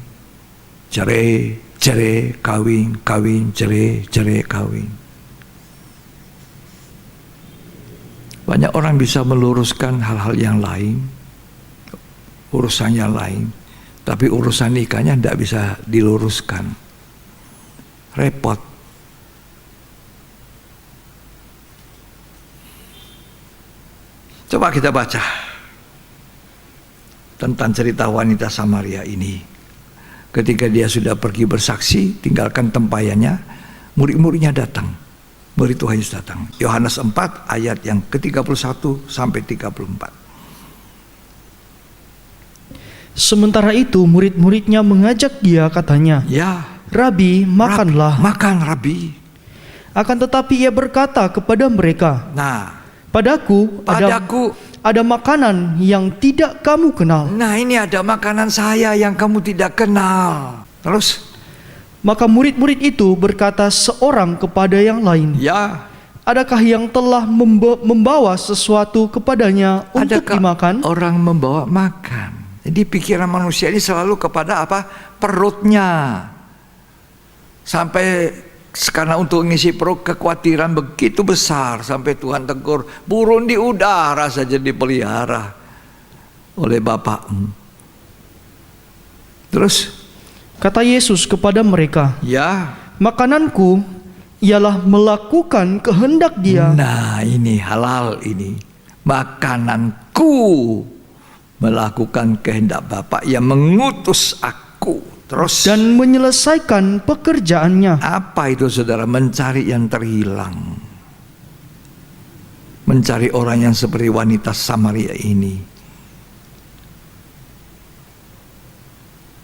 cerai, cerai, kawin, kawin, cerai, cerai, kawin. Banyak orang bisa meluruskan hal-hal yang lain, urusan yang lain, tapi urusan nikahnya tidak bisa diluruskan. Repot. Coba kita baca tentang cerita wanita Samaria ini. Ketika dia sudah pergi bersaksi, tinggalkan tempayannya, murid-muridnya datang. Murid Tuhan Yesus datang. Yohanes 4 ayat yang ke-31 sampai 34. Sementara itu murid-muridnya mengajak dia, katanya, Ya, Rabi, makanlah. makan Rabi. Akan tetapi ia berkata kepada mereka, Nah, Padaku ada makanan yang tidak kamu kenal. Nah, ini ada makanan saya yang kamu tidak kenal. Terus? Maka murid-murid itu berkata seorang kepada yang lain, Ya, adakah yang telah membawa sesuatu kepadanya untuk adakah dimakan? orang membawa makan? Jadi pikiran manusia ini selalu kepada apa? Perutnya. Sampai sekarang untuk mengisi perut kekhawatiran begitu besar sampai Tuhan tegur, burung di udara saja dipelihara oleh bapakmu. Terus? Kata Yesus kepada mereka, Ya, makananku ialah melakukan kehendak Dia. nah ini halal ini. Makananku melakukan kehendak Bapa yang mengutus aku. Terus? Dan menyelesaikan pekerjaannya. Apa itu saudara? Mencari yang terhilang. Mencari orang yang seperti wanita Samaria ini.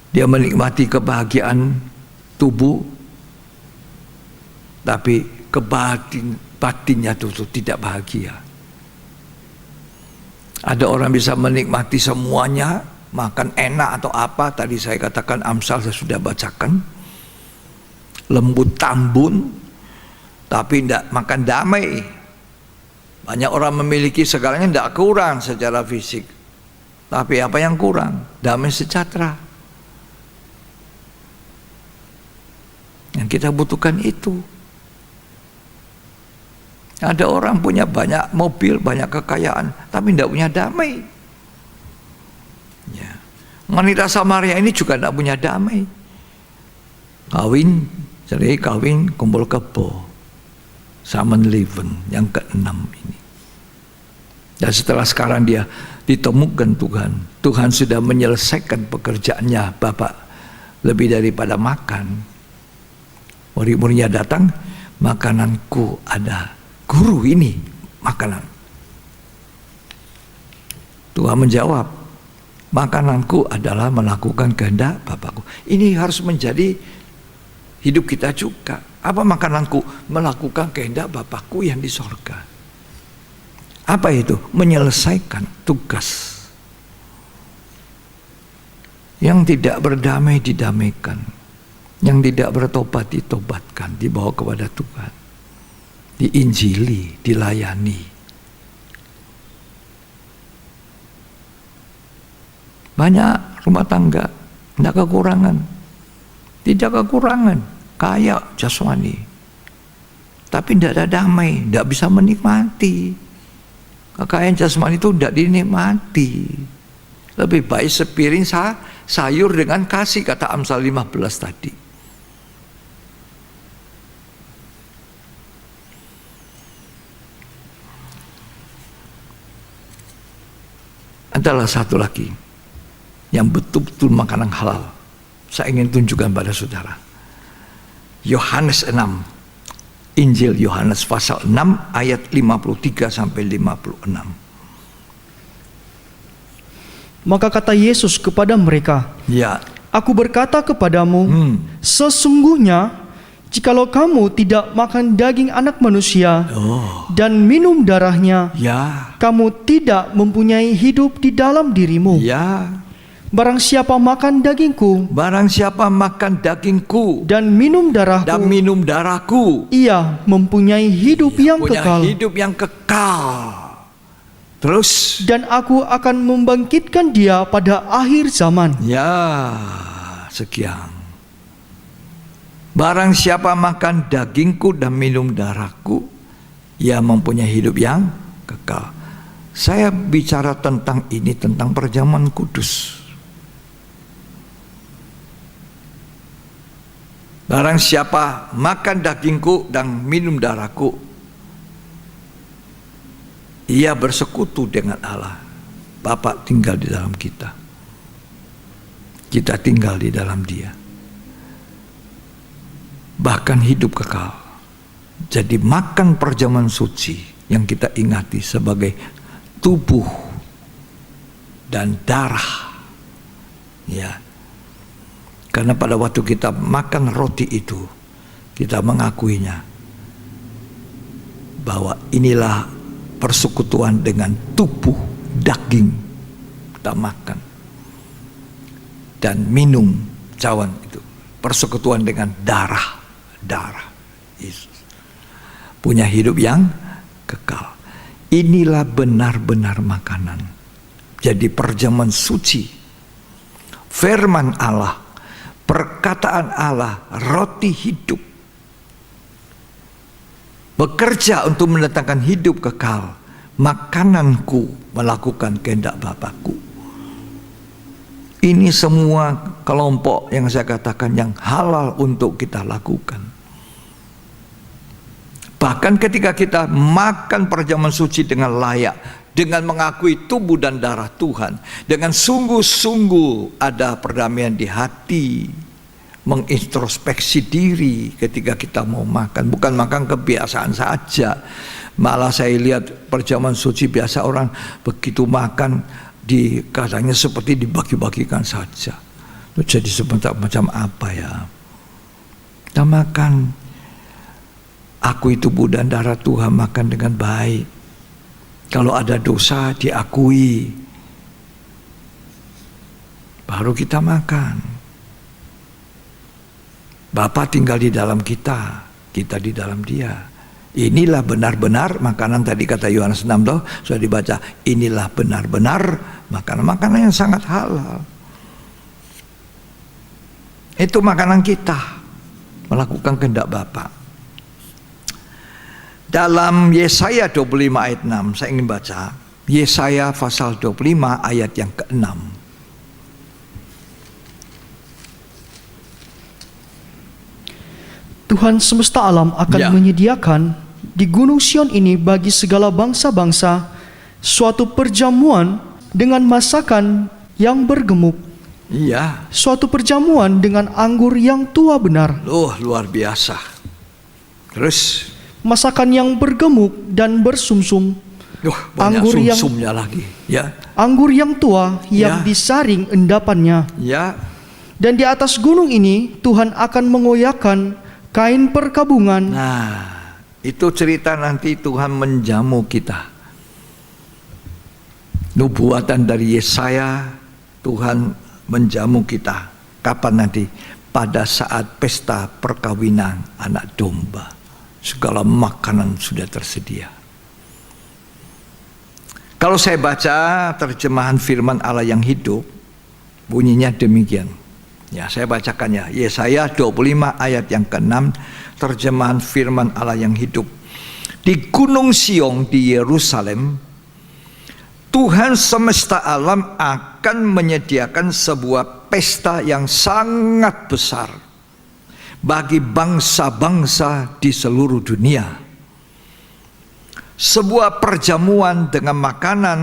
Dia menikmati kebahagiaan tubuh, tapi batinnya itu tidak bahagia. Ada orang bisa menikmati semuanya, makan enak atau apa, tadi saya katakan Amsal saya sudah bacakan, lembut tambun, tapi tidak makan damai. Banyak orang memiliki segalanya, tidak kurang secara fisik, tapi apa yang kurang? Damai sejahtera. Yang kita butuhkan itu. Ada orang punya banyak mobil, banyak kekayaan, tapi tidak punya damai. Ya. Wanita Samaria ini juga tidak punya damai. Kawin, cerai, kawin, kumpul kebo, Samenleven yang ke-6 ini. Dan setelah sekarang dia ditemukan Tuhan, Tuhan sudah menyelesaikan pekerjaannya Bapak lebih daripada makan. Murid-muridnya datang, makananku ada. Guru, ini makanan. Tuhan menjawab, makananku adalah melakukan kehendak Bapakku. Ini harus menjadi hidup kita juga. Apa makananku? Melakukan kehendak Bapakku yang di sorga. Apa itu? Menyelesaikan tugas. Yang tidak berdamai didamaikan. Yang tidak bertobat ditobatkan, dibawa kepada Tuhan, diinjili, dilayani. Banyak rumah tangga tidak kekurangan, kaya jasmani, tapi tidak ada damai, tidak bisa menikmati. Kekayaan jasmani itu tidak dinikmati. Lebih baik sepiring sayur dengan kasih, kata Amsal 15 tadi. Adalah satu lagi yang betul-betul makanan halal. Saya ingin tunjukkan pada saudara. Yohanes 6. Injil Yohanes pasal 6 ayat 53 sampai 56. Maka kata Yesus kepada mereka, Ya. Aku berkata kepadamu, sesungguhnya jikalau kamu tidak makan daging anak manusia dan minum darahnya, Ya. kamu tidak mempunyai hidup di dalam dirimu. Ya. Barang siapa makan dagingku Barang siapa makan dagingku dan minum darahku, dan minum darahku, ia mempunyai hidup yang punya kekal. hidup yang kekal. Terus, Dan aku akan membangkitkan dia pada akhir zaman. ya, sekian. Barang siapa makan dagingku dan minum darahku, ia mempunyai hidup yang kekal. Saya bicara tentang ini, tentang perjamuan kudus. Barang siapa makan dagingku dan minum darahku, ia bersekutu dengan Allah. Bapa tinggal di dalam kita. Kita tinggal di dalam Dia. Bahkan hidup kekal. Jadi makan perjamuan suci yang kita ingati sebagai tubuh dan darah. Ya. Karena pada waktu kita makan roti itu, kita mengakuinya bahwa inilah persekutuan dengan tubuh daging kita makan dan minum cawan itu, persekutuan dengan darah Yesus, punya hidup yang kekal. Inilah benar-benar makanan. Jadi perjamuan suci, firman Allah, perkataan Allah, roti hidup, bekerja untuk mendatangkan hidup kekal. Makananku melakukan kehendak Bapakku. Ini semua kelompok yang saya katakan yang halal untuk kita lakukan. Bahkan ketika kita makan perjamuan suci dengan layak, dengan mengakui tubuh dan darah Tuhan, dengan sungguh-sungguh ada perdamaian di hati, mengintrospeksi diri ketika kita mau makan, bukan makan kebiasaan saja. Malah saya lihat perjamuan suci biasa orang begitu makan katanya seperti dibagi-bagikan saja. Itu jadi semacam apa ya? Kita makan, akui tubuh dan darah Tuhan, makan dengan baik. Kalau ada dosa diakui, baru kita makan. Bapa tinggal di dalam kita, kita di dalam Dia. Inilah benar-benar makanan, tadi kata Yohanes 6 toh, sudah dibaca. Inilah benar-benar makanan yang sangat halal. Itu makanan kita, melakukan kehendak Bapa. Dalam Yesaya 25 ayat 6, saya ingin baca Yesaya pasal 25 ayat yang ke-6. Tuhan semesta alam akan menyediakan di Gunung Sion ini bagi segala bangsa-bangsa suatu perjamuan dengan masakan yang bergemuk. Iya. Suatu perjamuan dengan anggur yang tua benar. Luar biasa. Terus masakan yang bergemuk dan bersumsum. Banyak sumsumnya lagi. Ya. Anggur yang tua yang disaring endapannya. Ya. Dan di atas gunung ini Tuhan akan mengoyakkan kain perkabungan. Nah, itu cerita nanti Tuhan menjamu kita. Nubuatan dari Yesaya, Tuhan menjamu kita. Kapan nanti? Pada saat pesta perkawinan anak domba. Segala makanan sudah tersedia. Kalau saya baca terjemahan firman Allah yang hidup, bunyinya demikian. Ya, saya bacakannya. Yesaya 25 ayat yang ke-6, terjemahan firman Allah yang hidup. Di Gunung Sion di Yerusalem, Tuhan semesta alam akan menyediakan sebuah pesta yang sangat besar bagi bangsa-bangsa di seluruh dunia. Sebuah perjamuan dengan makanan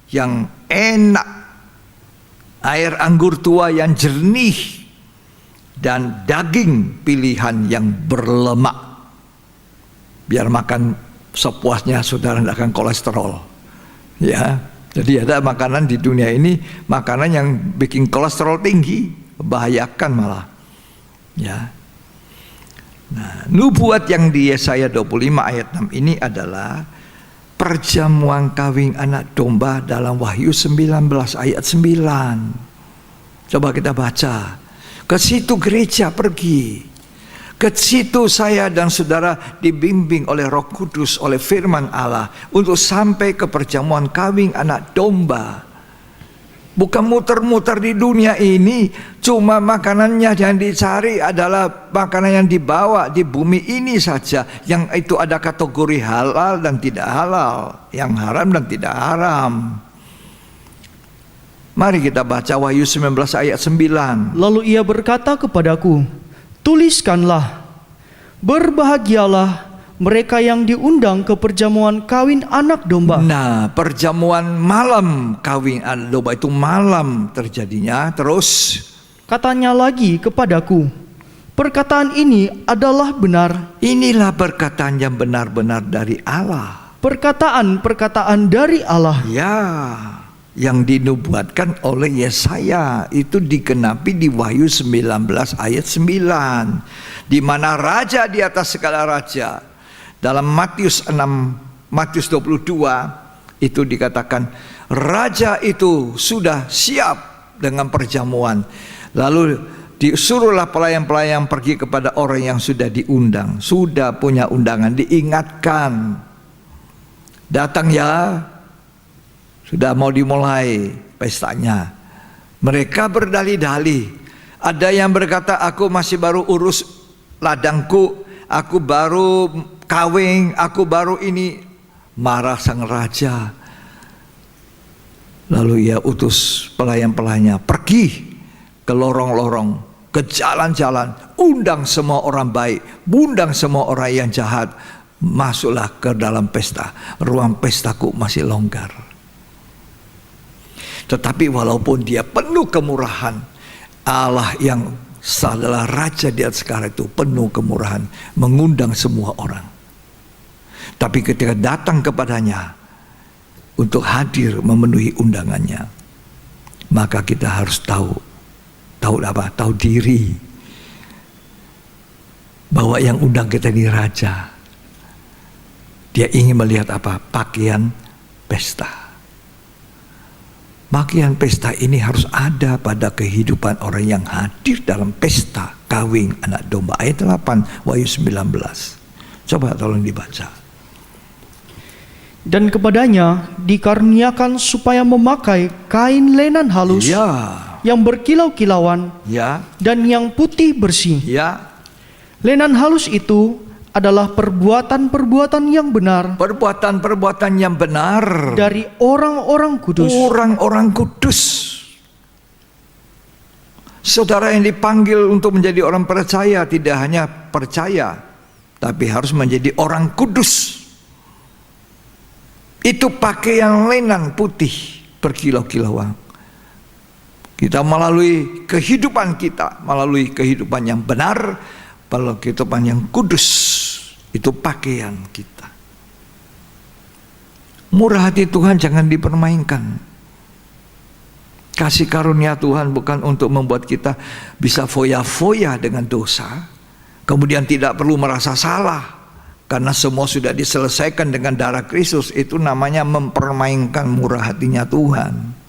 yang enak, air anggur tua yang jernih, dan daging pilihan yang berlemak. Biar makan sepuasnya, saudara tidak akan kolesterol. Ya, jadi ada makanan di dunia ini, makanan yang bikin kolesterol tinggi, membahayakan malah. Ya. Nah, nubuat yang di Yesaya 25 ayat 6 ini adalah perjamuan kawin anak domba dalam Wahyu 19 ayat 9. Coba kita baca. Ke situ gereja pergi. Ke situ saya dan saudara dibimbing oleh Roh Kudus, oleh firman Allah, untuk sampai ke perjamuan kawin anak domba. Bukan muter-muter di dunia ini, cuma makanannya yang dicari adalah makanan yang dibawa di bumi ini saja. Yang itu ada kategori halal dan tidak halal, yang haram dan tidak haram. Mari kita baca Wahyu 19 ayat 9. Lalu ia berkata kepadaku, tuliskanlah, berbahagialah mereka yang diundang ke perjamuan kawin anak domba. Nah, perjamuan malam kawin anak domba itu malam terjadinya. Terus Katanya lagi kepadaku, perkataan ini adalah benar. inilah perkataan yang benar-benar dari Allah. Perkataan-perkataan dari Allah. Ya, yang dinubuatkan oleh Yesaya itu digenapi di Wahyu 19 ayat 9, di mana raja di atas segala raja. Dalam Matius 22 itu dikatakan raja itu sudah siap dengan perjamuan. Lalu disuruhlah pelayan-pelayan pergi kepada orang yang sudah diundang, sudah punya undangan, diingatkan, datang ya, sudah mau dimulai pestanya. Mereka berdalih-dalih. Ada yang berkata, aku masih baru urus ladangku, aku baru kawin, aku baru ini. Marah sang raja. Lalu ia utus pelayan-pelayannya pergi ke lorong-lorong, ke jalan-jalan, undang semua orang baik, undang semua orang yang jahat. Masuklah ke dalam pesta. Ruang pestaku masih longgar. Tetapi walaupun dia penuh kemurahan, Allah yang adalah raja di atas segala itu penuh kemurahan, mengundang semua orang. Tapi ketika datang kepadanya untuk hadir memenuhi undangannya, maka kita harus tahu apa? Tahu diri bahwa yang undang kita ini raja. Dia ingin melihat apa? Pakaian pesta. Pakaian pesta ini harus ada pada kehidupan orang yang hadir dalam pesta kawin anak domba. Ayat 8 Wahyu 19. Coba tolong dibaca. Dan kepadanya dikaruniakan supaya memakai kain lenan halus, Ya, yang berkilau-kilauan, ya, dan yang putih bersih. ya. Lenan halus itu adalah perbuatan-perbuatan yang benar Perbuatan-perbuatan yang benar dari orang-orang kudus. orang-orang kudus. Saudara yang dipanggil untuk menjadi orang percaya tidak hanya percaya, tapi harus menjadi orang kudus. Itu pakaian lenan putih berkilau-kilauan. Kita melalui kehidupan kita, melalui kehidupan yang benar, melalui kehidupan yang kudus. Itu pakaian kita. Murah hati Tuhan jangan dipermainkan. Kasih karunia Tuhan bukan untuk membuat kita bisa foya-foya dengan dosa, kemudian tidak perlu merasa salah karena semua sudah diselesaikan dengan darah Kristus. Itu namanya mempermainkan murah hatinya Tuhan.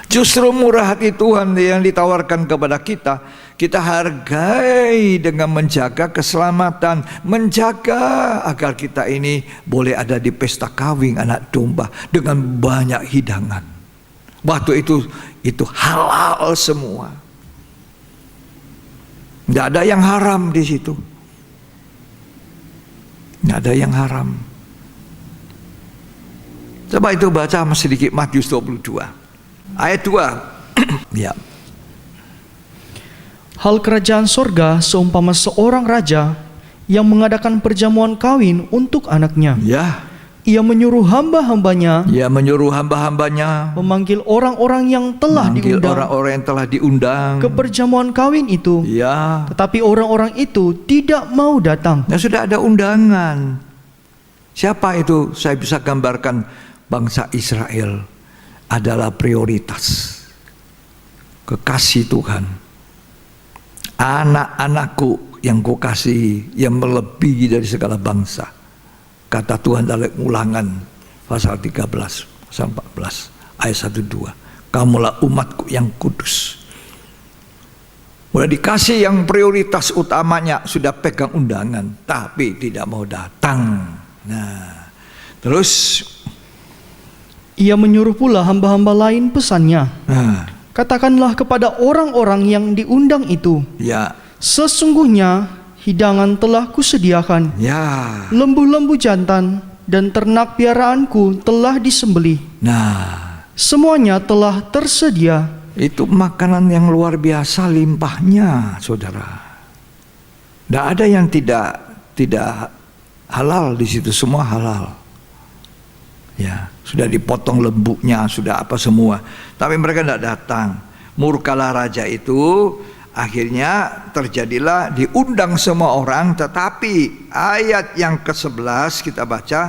Justru murah hati Tuhan yang ditawarkan kepada kita, kita hargai dengan menjaga keselamatan, menjaga agar kita ini boleh ada di pesta kawin anak domba dengan banyak hidangan. Waktu itu halal semua. Tidak ada yang haram di situ. Tidak ada yang haram. Coba itu baca sedikit Matius 22. Ayat 2. Ya. Hal kerajaan sorga seumpama seorang raja yang mengadakan perjamuan kawin untuk anaknya. Ya. Ia menyuruh hamba-hambanya Ia menyuruh hamba-hambanya memanggil orang-orang yang telah manggil diundang orang-orang yang telah diundang. ke perjamuan kawin itu. Ya, Tetapi orang-orang itu tidak mau datang. nah sudah ada undangan. Siapa itu? Saya bisa gambarkan bangsa Israel adalah prioritas. Kekasih Tuhan. Anak-anakku yang kukasihi, yang melebihi dari segala bangsa. Kata Tuhan dalam Ulangan pasal 13, pasal 14, ayat 1-2. Kamulah umatku yang kudus. Udah dikasih yang prioritas utamanya, sudah pegang undangan, tapi tidak mau datang. Nah, terus Ia menyuruh pula hamba-hamba lain pesannya. nah, Katakanlah kepada orang-orang yang diundang itu, ya, sesungguhnya hidangan telah kusediakan. ya. Lembu-lembu jantan dan ternak piaraanku telah disembelih. Nah, Semuanya telah tersedia. itu makanan yang luar biasa limpahnya, saudara. Tidak ada yang tidak halal di situ, semua halal. Ya, sudah dipotong lembunya, sudah apa semua. Tapi mereka tidak datang. Murkalah raja itu, akhirnya terjadilah diundang semua orang. Tetapi ayat yang ke-11 kita baca.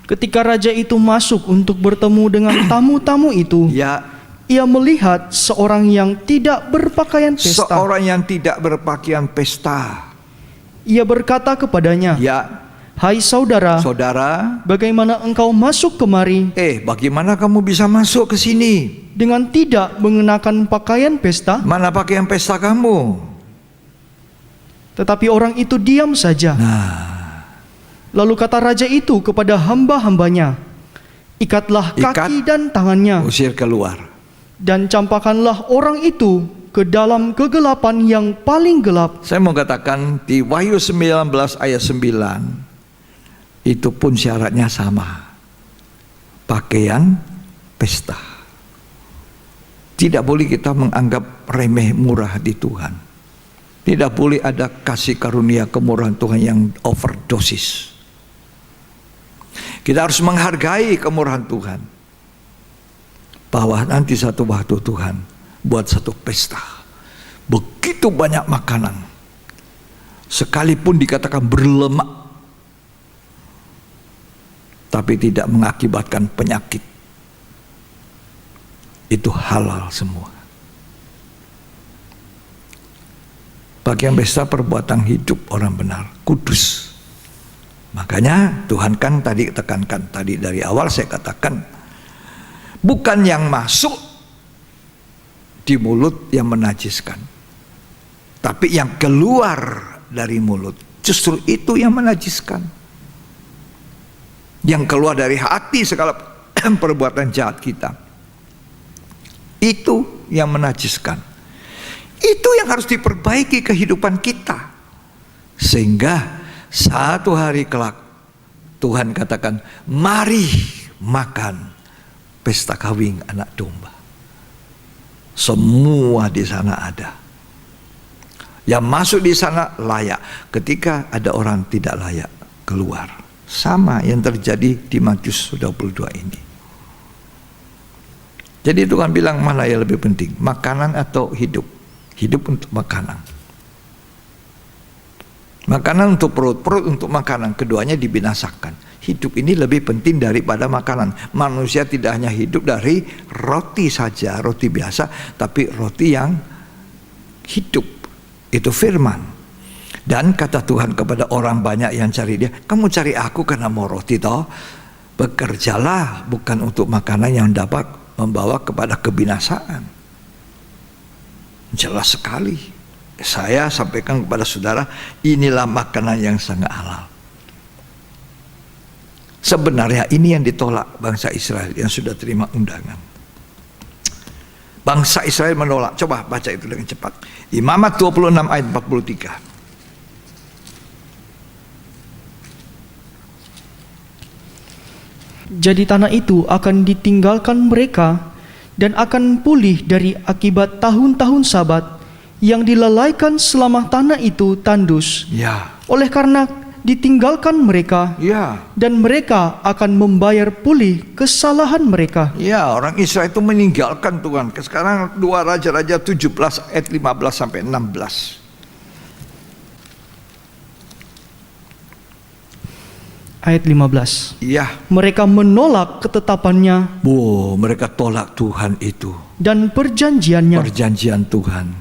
Ketika raja itu masuk untuk bertemu dengan tamu-tamu itu, Ya, ia melihat seorang yang tidak berpakaian pesta. seorang yang tidak berpakaian pesta. Ia berkata kepadanya, Ya, "Hai saudara, saudara, bagaimana engkau masuk kemari bagaimana kamu bisa masuk ke sini? dengan tidak mengenakan pakaian pesta?" Mana pakaian pesta kamu? Tetapi orang itu diam saja. Lalu kata raja itu kepada hamba-hambanya, "Ikatlah kaki dan tangannya, Usir keluar. dan campakkanlah orang itu ke dalam kegelapan yang paling gelap." Saya mau katakan di Wahyu 19 ayat 9 itu pun syaratnya sama. Pakaian pesta. Tidak boleh kita menganggap remeh murah di Tuhan. Tidak boleh ada kasih karunia kemurahan Tuhan yang overdosis. Kita harus menghargai kemurahan Tuhan. Bahwa nanti satu waktu Tuhan buat satu pesta. Begitu banyak makanan. Sekalipun dikatakan berlemak, tapi tidak mengakibatkan penyakit. Itu halal semua. Pakaian pesta perbuatan hidup orang benar, kudus. Makanya Tuhan kan tadi tekankan, tadi dari awal saya katakan, bukan yang masuk di mulut yang menajiskan, tapi yang keluar dari mulut, justru itu yang menajiskan. Yang keluar dari hati segala perbuatan jahat kita, itu yang menajiskan. Itu yang harus diperbaiki kehidupan kita, sehingga satu hari kelak Tuhan katakan, mari makan pesta kawin anak domba. Semua di sana ada. Yang masuk di sana layak. Ketika ada orang tidak layak, keluar. Sama yang terjadi di Matius 22 ini. Jadi Tuhan bilang, mana yang lebih penting, makanan atau hidup? Hidup untuk makanan. Makanan untuk perut, perut untuk makanan, keduanya dibinasakan. Hidup ini lebih penting daripada makanan. Manusia tidak hanya hidup dari roti saja, roti biasa, tapi roti yang hidup. Itu firman. Dan kata Tuhan kepada orang banyak yang cari dia, kamu cari aku karena mau roti toh? Bekerjalah bukan untuk makanan yang dapat membawa kepada kebinasaan. Jelas sekali. Saya sampaikan kepada saudara, inilah makanan yang sangat halal. Sebenarnya ini yang ditolak bangsa Israel yang sudah terima undangan. Bangsa Israel menolak. Coba baca itu dengan cepat. Imamat 26 ayat 43. Jadi tanah itu akan ditinggalkan mereka dan akan pulih dari akibat tahun-tahun Sabat yang dilalaikan selama tanah itu tandus. Ya. Oleh karena ditinggalkan mereka, Ya, dan mereka akan membayar pulih kesalahan mereka. ya, orang Israel itu meninggalkan Tuhan. Sekarang 2 Raja-Raja 17 ayat 15 sampai 16. Ayat 15. Iya, Mereka menolak ketetapannya mereka tolak Tuhan itu, dan perjanjiannya perjanjian Tuhan.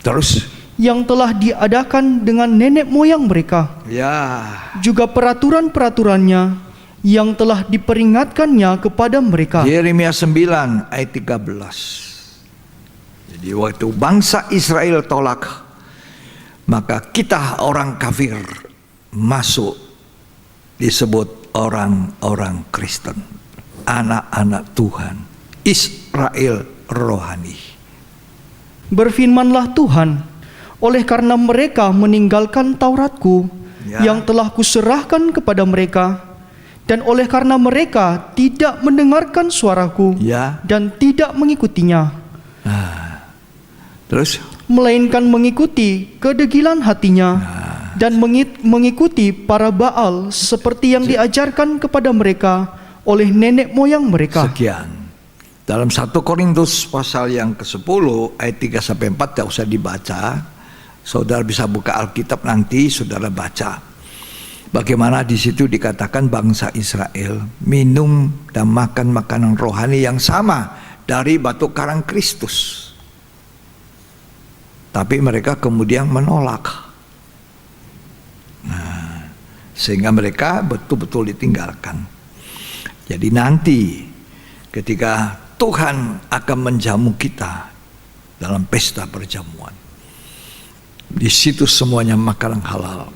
Terus, yang telah diadakan dengan nenek moyang mereka, ya, juga peraturan-peraturannya yang telah diperingatkannya kepada mereka. Yeremia 9 ayat 13. Jadi waktu bangsa Israel tolak, maka kita orang kafir masuk, disebut orang-orang Kristen, anak-anak Tuhan, Israel rohani. Berfirmanlah Tuhan, oleh karena mereka meninggalkan Tauratku Ya. yang telah kuserahkan kepada mereka, dan oleh karena mereka tidak mendengarkan suaraku Ya, dan tidak mengikutinya, terus melainkan mengikuti kedegilan hatinya dan mengikuti para Baal seperti yang diajarkan kepada mereka oleh nenek moyang mereka. sekian. Dalam 1 Korintus pasal yang ke-10 ayat 3 sampai 4 tidak usah dibaca. Saudara bisa buka Alkitab nanti, saudara baca. Bagaimana di situ dikatakan bangsa Israel minum dan makan makanan rohani yang sama dari batu karang Kristus. Tapi mereka kemudian menolak. Sehingga mereka betul-betul ditinggalkan. Jadi nanti ketika Tuhan akan menjamu kita dalam pesta perjamuan, di situ semuanya makanan halal,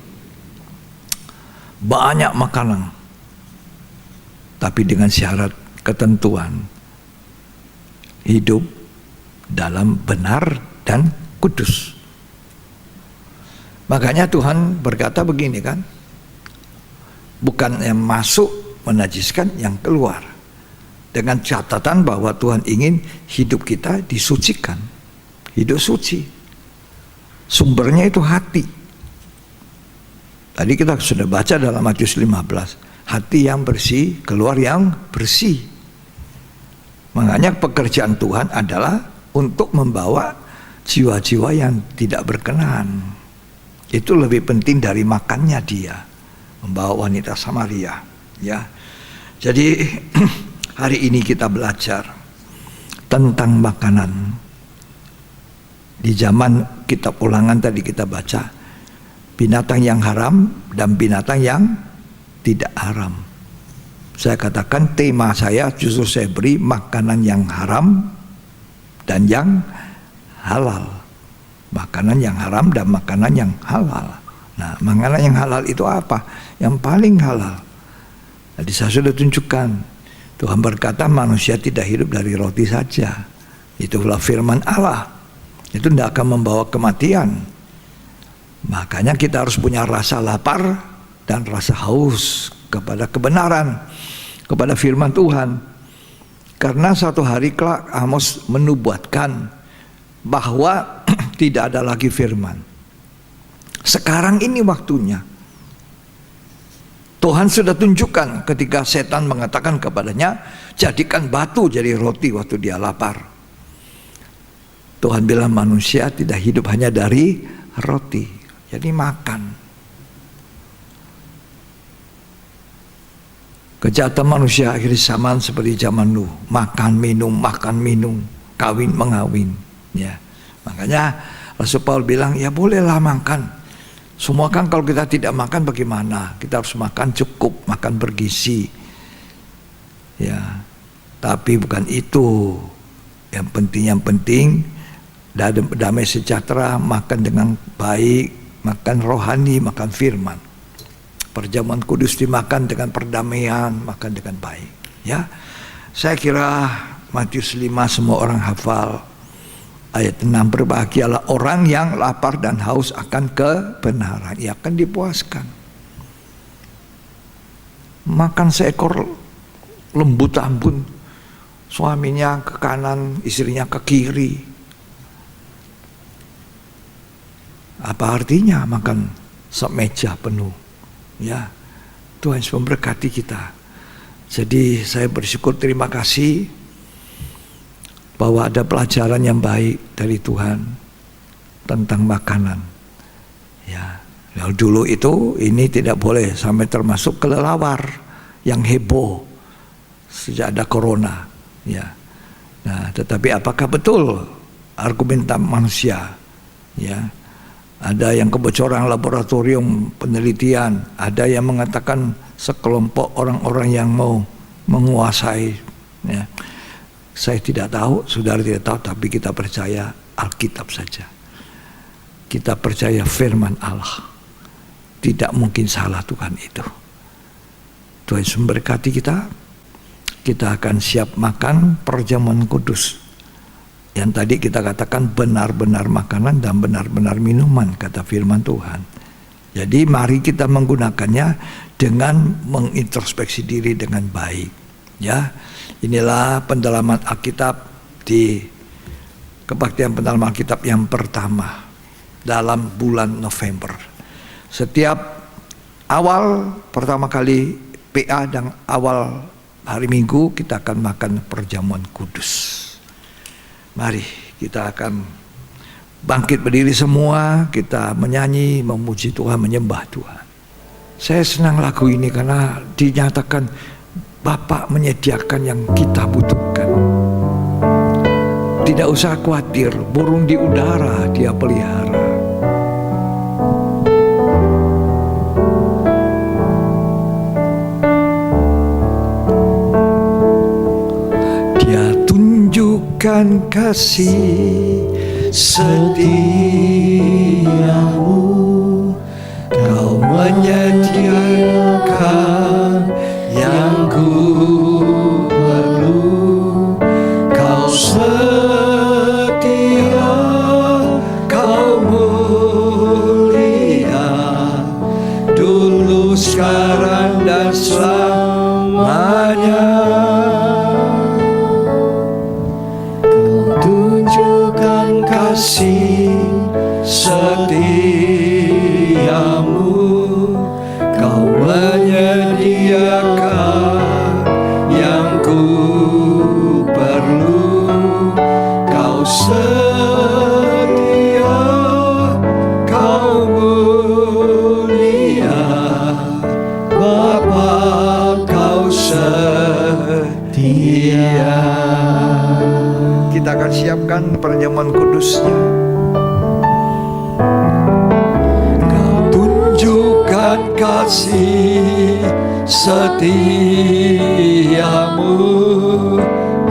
banyak makanan, tapi dengan syarat ketentuan hidup dalam benar dan kudus. Makanya Tuhan berkata begini kan, bukan yang masuk menajiskan yang keluar, dengan catatan bahwa Tuhan ingin hidup kita disucikan, hidup suci. Sumbernya itu hati. Tadi kita sudah baca dalam Matius 15, hati yang bersih keluar yang bersih. Makanya pekerjaan Tuhan adalah untuk membawa jiwa-jiwa yang tidak berkenan. Itu lebih penting dari makannya dia, membawa wanita Samaria, ya. Jadi hari ini kita belajar tentang makanan. Di zaman kitab Ulangan tadi kita baca binatang yang haram dan binatang yang tidak haram. Saya katakan tema saya justru saya beri makanan yang haram dan yang halal. Makanan yang haram dan makanan yang halal. Nah, makanan yang halal itu apa? Yang paling halal. Tadi saya sudah tunjukkan. Tuhan berkata manusia tidak hidup dari roti saja. Itulah firman Allah. Itu tidak akan membawa kematian. Makanya kita harus punya rasa lapar dan rasa haus kepada kebenaran, kepada firman Tuhan. Karena satu hari kelak Amos menubuatkan bahwa tidak ada lagi firman. Sekarang ini waktunya. Tuhan sudah tunjukkan ketika setan mengatakan kepadanya, jadikan batu jadi roti waktu dia lapar. Tuhan bilang manusia tidak hidup hanya dari roti, jadi makan. Kejahatan manusia akhir zaman seperti zaman Nuh, makan minum, kawin mengawin, ya. Makanya Rasul Paul bilang ya bolehlah makan. Semua kan kalau kita tidak makan bagaimana? Kita harus makan cukup, makan bergizi, ya. Tapi bukan itu yang penting. Damai sejahtera, makan dengan baik, makan rohani, makan firman. Perjamuan kudus dimakan dengan perdamaian, makan dengan baik. Ya, saya kira Matius 5 semua orang hafal. Ayat 6, berbahagialah orang yang lapar dan haus akan kebenaran, ia akan dipuaskan. Makan seekor lembu tambun, suaminya ke kanan, istrinya ke kiri. Apa artinya makan semeja penuh? Ya, Tuhan Yesus memberkati kita. Jadi saya bersyukur, terima kasih bahwa ada pelajaran yang baik dari Tuhan tentang makanan. Ya, dulu itu ini tidak boleh sampai termasuk kelelawar yang heboh sejak ada corona. Ya, nah tetapi apakah betul argumen manusia? Ya, ada yang kebocoran laboratorium penelitian, ada yang mengatakan sekelompok orang-orang yang mau menguasai. Ya. Saya tidak tahu, saudara tidak tahu, tapi kita percaya Alkitab saja. Kita percaya firman Allah. Tidak mungkin salah Tuhan itu. Tuhan Yesus memberkati kita. Kita akan siap makan perjamuan kudus. Yang tadi kita katakan benar-benar makanan dan benar-benar minuman, kata firman Tuhan. Jadi mari kita menggunakannya dengan mengintrospeksi diri dengan baik. Ya, inilah pendalaman Alkitab di kebaktian pendalaman Alkitab yang pertama dalam bulan November. Setiap awal pertama kali PA dan awal hari Minggu kita akan makan perjamuan kudus. Mari kita akan bangkit berdiri semua, kita menyanyi, memuji Tuhan, menyembah Tuhan. Saya senang lagu ini karena dinyatakan Bapa menyediakan yang kita butuhkan. Tidak usah khawatir, burung di udara Dia pelihara. Dia tunjukkan kasih setiamu, Kau menyediakan yang ku perlu. Kau setia, Kau mulia, dulu, sekarang, dan selamanya. Kau tunjukkan kasih setiamu, Kau menyediakan yang ku perlu. Kau setia, Kau mulia, Bapa Kau setia. Kita akan siapkan perjamuan kudusnya. Kasih setiamu,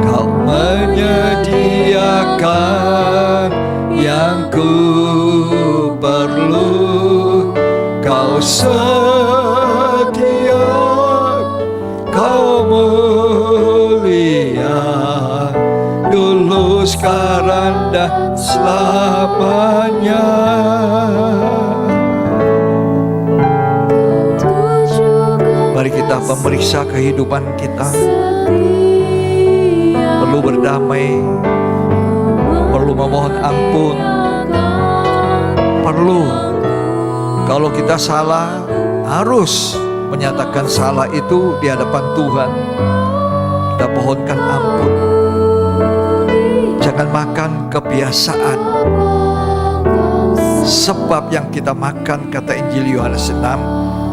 Kau menyediakan yang ku perlu. Kau setia, Kau mulia, dulu, sekarang, dan selamanya. Mari kita memeriksa kehidupan kita. Perlu berdamai, perlu memohon ampun, perlu kalau kita salah harus menyatakan salah itu di hadapan Tuhan. Kita pohonkan ampun. Jangan makan kebiasaan, sebab yang kita makan, kata Injil Yohanes 6,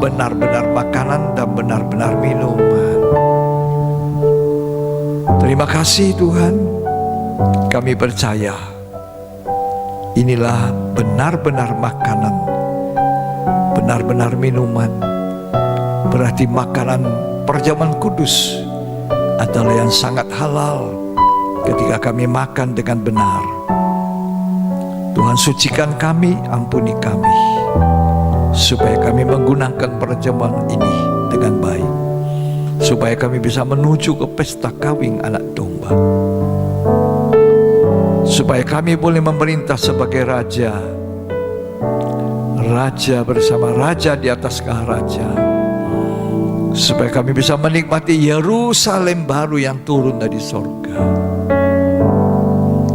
benar-benar makanan dan benar-benar minuman. Terima kasih Tuhan. Kami percaya inilah benar-benar makanan, benar-benar minuman. Berarti makanan perjamuan kudus adalah yang sangat halal ketika kami makan dengan benar. Tuhan sucikan kami, ampuni kami, supaya kami menggunakan perjamuan ini dengan baik, supaya kami bisa menuju ke pesta kawin anak domba, supaya kami boleh memerintah sebagai raja, raja bersama raja di atas raja, supaya kami bisa menikmati Yerusalem baru yang turun dari sorga.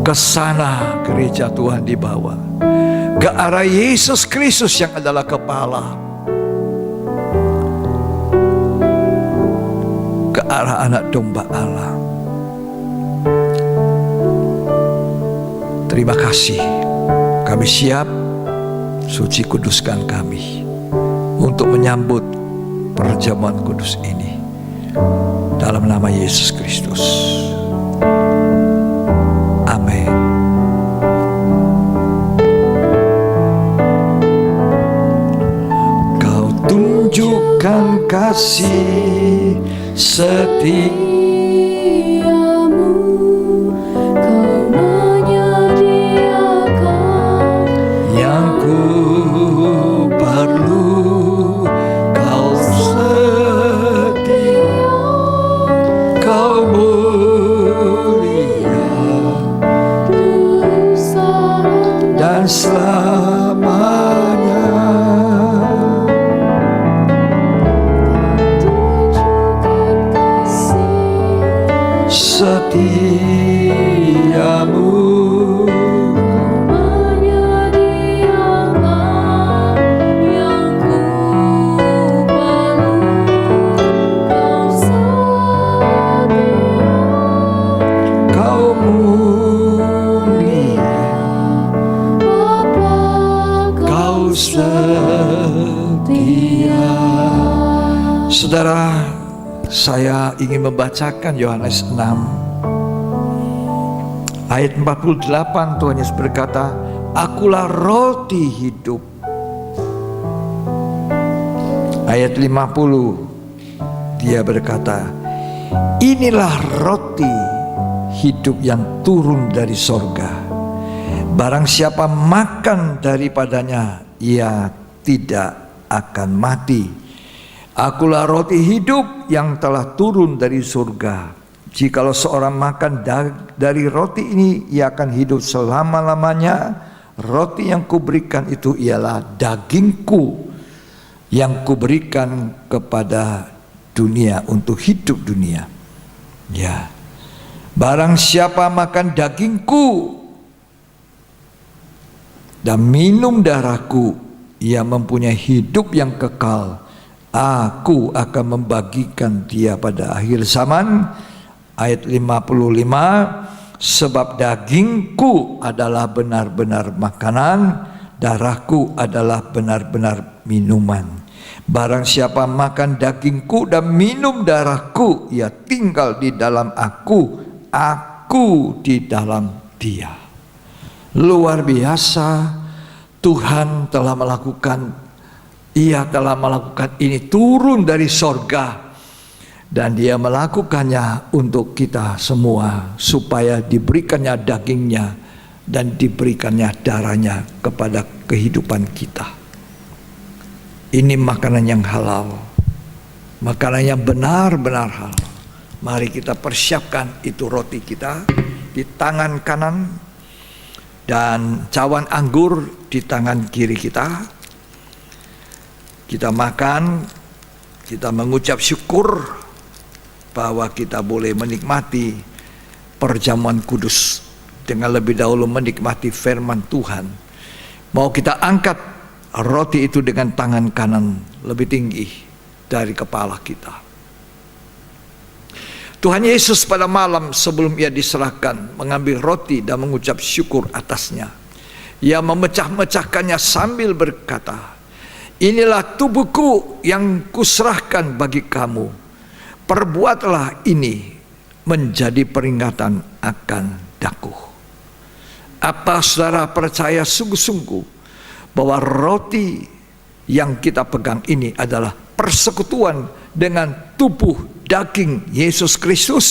Ke sana gereja Tuhan dibawa, ke arah Yesus Kristus yang adalah kepala. darah anak domba Allah. Terima kasih, kami siap, suci kuduskan kami untuk menyambut perjamuan kudus ini. Dalam nama Yesus Kristus. Amin. Kau tunjukkan kasih setiamu, Kau menyediakan yang ku perlu. Kau setia, Kau mulia dan selamanya. Setiamu, Kau menyediakan yang ku perlu. Kau setia, Kau mulia, Bapa, Kau setia. Saudara, saya ingin membacakan Yohanes 6 ayat 48. Tuhan Yesus berkata, Akulah roti hidup. Ayat 50 dia berkata, Inilah roti hidup yang turun dari sorga. Barang siapa makan daripadanya, ia tidak akan mati. Akulah roti hidup yang telah turun dari surga. Jikalau seorang makan dari roti ini, ia akan hidup selama-lamanya. Roti yang kuberikan itu ialah dagingku yang kuberikan kepada dunia, untuk hidup dunia. Ya, barang siapa makan dagingku dan minum darahku, ia mempunyai hidup yang kekal. Aku akan membagikan dia pada akhir zaman. Ayat 55, sebab dagingku adalah benar-benar makanan, darahku adalah benar-benar minuman. Barang siapa makan dagingku dan minum darahku, ia tinggal di dalam aku di dalam dia. Luar biasa, Tuhan telah melakukan, Ia telah melakukan ini turun dari sorga. Dan Dia melakukannya untuk kita semua, supaya diberikannya dagingnya dan diberikannya darahnya kepada kehidupan kita. Ini makanan yang halal, makanan yang benar-benar halal. Mari kita persiapkan itu roti kita di tangan kanan dan cawan anggur di tangan kiri kita. Kita makan, kita mengucap syukur bahwa kita boleh menikmati perjamuan kudus dengan lebih dahulu menikmati firman Tuhan. Mau kita angkat roti itu dengan tangan kanan lebih tinggi dari kepala kita. Tuhan Yesus pada malam sebelum Ia diserahkan mengambil roti dan mengucap syukur atasnya. Ia memecah-mecahkannya sambil berkata, Inilah tubuhku yang kuserahkan bagi kamu. Perbuatlah ini menjadi peringatan akan daku. Apa saudara percaya sungguh-sungguh bahwa roti yang kita pegang ini adalah persekutuan dengan tubuh daging Yesus Kristus?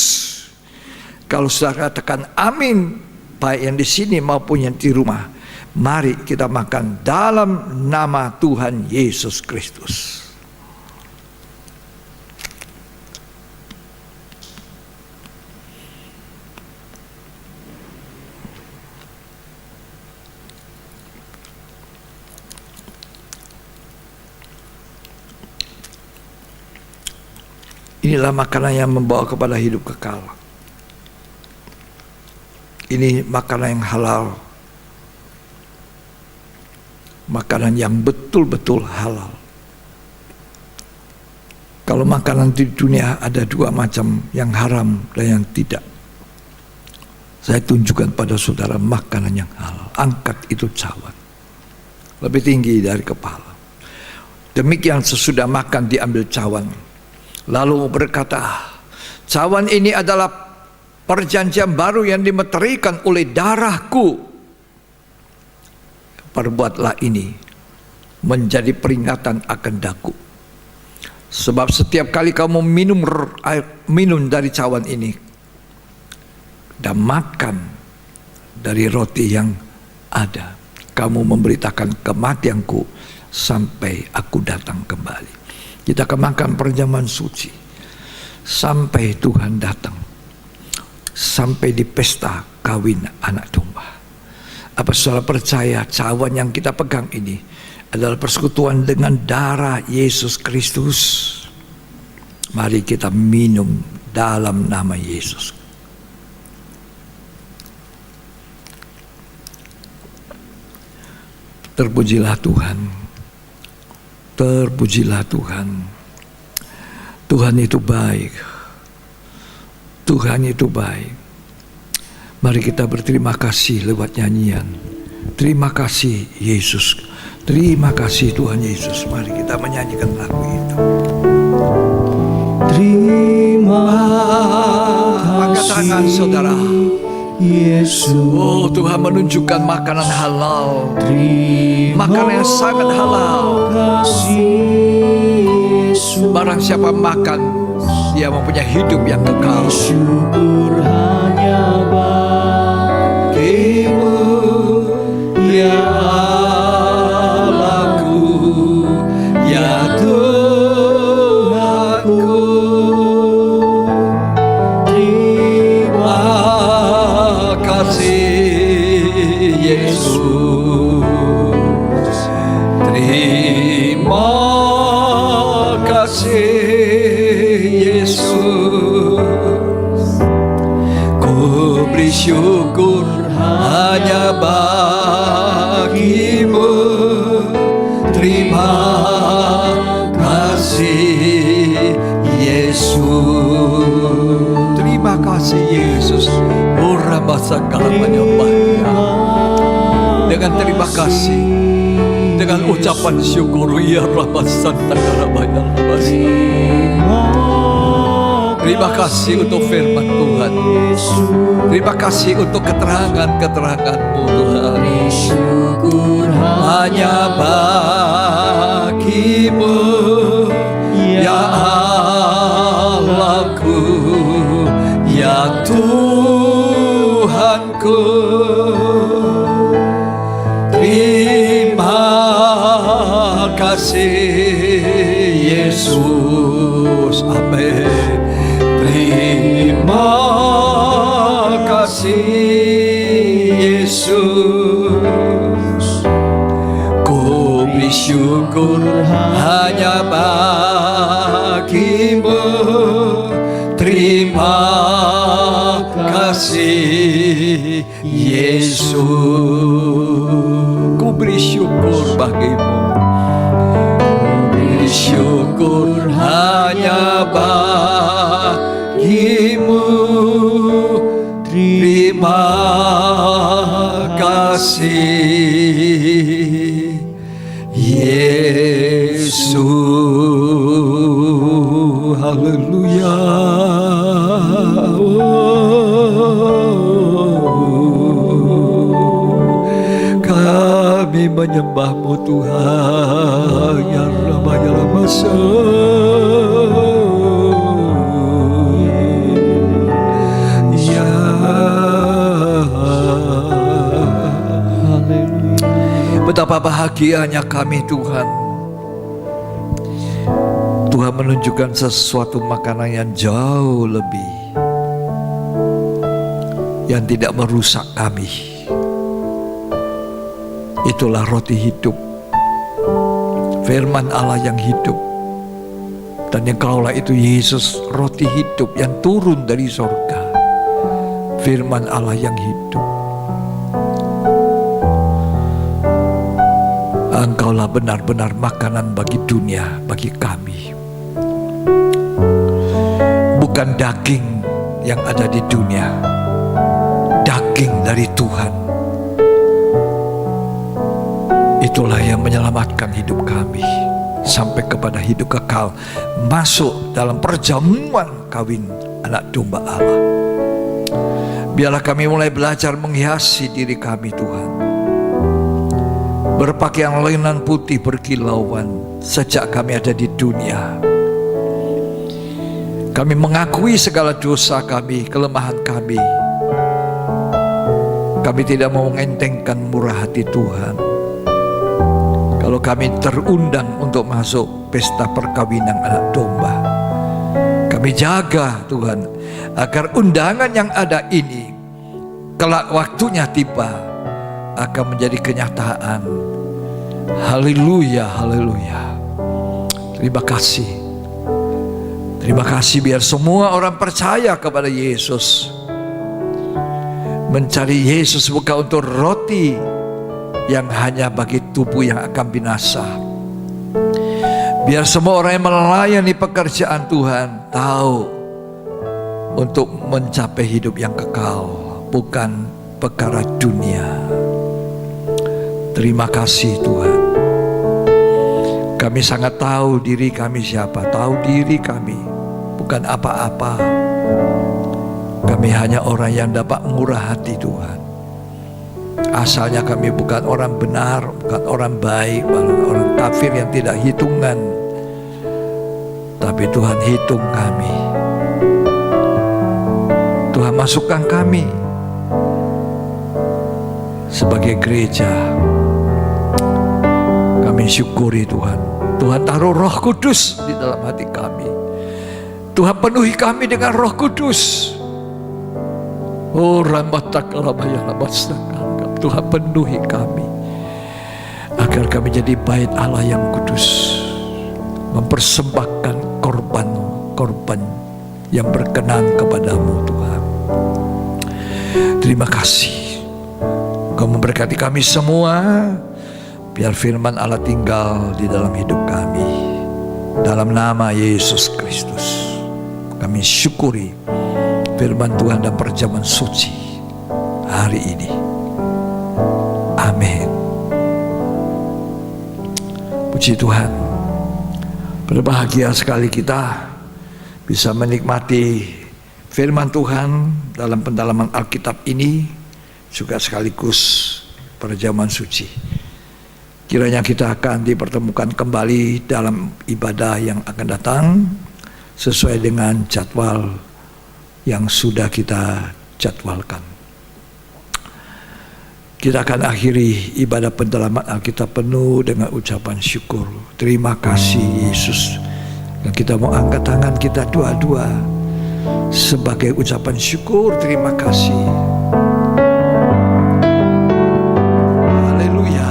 Kalau saudara katakan amin, baik yang di sini maupun yang di rumah, mari kita makan dalam nama Tuhan Yesus Kristus. Inilah makanan yang membawa kepada hidup kekal. Ini makanan yang halal. Makanan yang betul-betul halal. Kalau makanan di dunia ada dua macam, yang haram dan yang tidak. Saya tunjukkan pada saudara makanan yang halal. Angkat itu cawan, lebih tinggi dari kepala. Demikian sesudah makan diambil cawan, lalu berkata, cawan ini adalah perjanjian baru yang dimeterikan oleh darahku. Perbuatlah ini menjadi peringatan akan daku. Sebab setiap kali kamu minum dari cawan ini dan makan dari roti yang ada, kamu memberitakan kematianku sampai aku datang kembali. Kita akan makan perjamuan suci sampai Tuhan datang, sampai di pesta kawin anak domba. Apa saudara percaya cawan yang kita pegang ini adalah persekutuan dengan darah Yesus Kristus? Mari kita minum dalam nama Yesus. Terpujilah Tuhan, terpujilah Tuhan. Tuhan itu baik, Tuhan itu baik. Mari kita berterima kasih lewat nyanyian. Terima kasih Yesus, terima kasih Tuhan Yesus. Mari kita menyanyikan lagu itu. Terima Angkat tangan saudara. Yesus. Oh, Tuhan menunjukkan makanan halal, Terima makanan yang sangat halal. kasih Yesus. Barang siapa makan, dia mempunyai hidup yang kekal. Syukur hanya bagimu, ya Allahku, ya Tuhanku. Terima kasih Yesus, terima kasih Yesus. Ku beri syukur hanya bagimu. Terima kasih Yesus. Terima kasih Yesus. Ora basa kalamanya dengan terima kasih, dengan ucapan syukur, ya Rabbas Santa-Karabaya. Terima kasih untuk firman Tuhan. Terima kasih untuk keterangan-keterangan-Mu Tuhan. syukur Hanya bagimu, ya Allahku, ya Tuhanku. Terima kasih Yesus. Amin. Terima kasih Yesus. Ku beri syukur hanya bagimu. Terima kasih Yesus. Ku beri syukur bagimu. Beri syukur hanya bagimu. Terima kasih Yesus. Haleluya. Kami menyembah-Mu Tuhan, ya Rabba ya Masa. Ya betapa bahagianya kami Tuhan. Tuhan menunjukkan sesuatu makanan yang jauh lebih, yang tidak merusak kami. Itulah roti hidup, firman Allah yang hidup. Dan yang kalaulah itu Yesus, roti hidup yang turun dari sorga, firman Allah yang hidup. Engkaulah benar-benar makanan bagi dunia, bagi kami. bukan daging yang ada di dunia, daging dari Tuhan. Itulah yang menyelamatkan hidup kami sampai kepada hidup kekal, masuk dalam perjamuan kawin anak domba Allah. Biarlah kami mulai belajar menghiasi diri kami, Tuhan, berpakaian lenan putih berkilauan sejak kami ada di dunia. Kami mengakui segala dosa kami, kelemahan kami. Kami tidak mau mengentengkan murah hati Tuhan. Kalau kami terundang untuk masuk pesta perkawinan anak domba, kami jaga Tuhan agar undangan yang ada ini kelak waktunya tiba akan menjadi kenyataan. Haleluya, haleluya. Terima kasih. Terima kasih biar semua orang percaya kepada Yesus. Mencari Yesus bukan untuk roti yang hanya bagi tubuh yang akan binasa. Biar semua orang yang melayani pekerjaan Tuhan tahu untuk mencapai hidup yang kekal, bukan perkara dunia. Terima kasih Tuhan. Kami sangat tahu diri kami siapa, tahu diri kami bukan apa-apa. Kami hanya orang yang dapat murah hati Tuhan. Asalnya kami bukan orang benar, bukan orang baik, bukan orang kafir yang tidak hitungan. Tapi Tuhan hitung kami. Tuhan masukkan kami sebagai gereja. Kami syukuri Tuhan. Tuhan taruh Roh Kudus di dalam hati kami. Tuhan penuhi kami dengan Roh Kudus. Oh, Tuhan penuhi kami agar kami jadi bait Allah yang kudus, mempersembahkan korban-korban yang berkenan kepadamu Tuhan. Terima kasih. Kau memberkati kami semua. Biar firman Allah tinggal di dalam hidup kami. Dalam nama Yesus Kristus kami syukuri firman Tuhan dan perjamuan suci hari ini. Amin. Puji Tuhan. Berbahagia sekali kita bisa menikmati firman Tuhan dalam pendalaman Alkitab ini, juga sekaligus perjamuan suci. Kiranya kita akan dipertemukan kembali dalam ibadah yang akan datang sesuai dengan jadwal yang sudah kita jadwalkan. Kita akan akhiri ibadah pendalaman Alkitab penuh dengan ucapan syukur. Terima kasih Yesus. Dan kita mau angkat tangan kita dua-dua sebagai ucapan syukur terima kasih. Haleluya.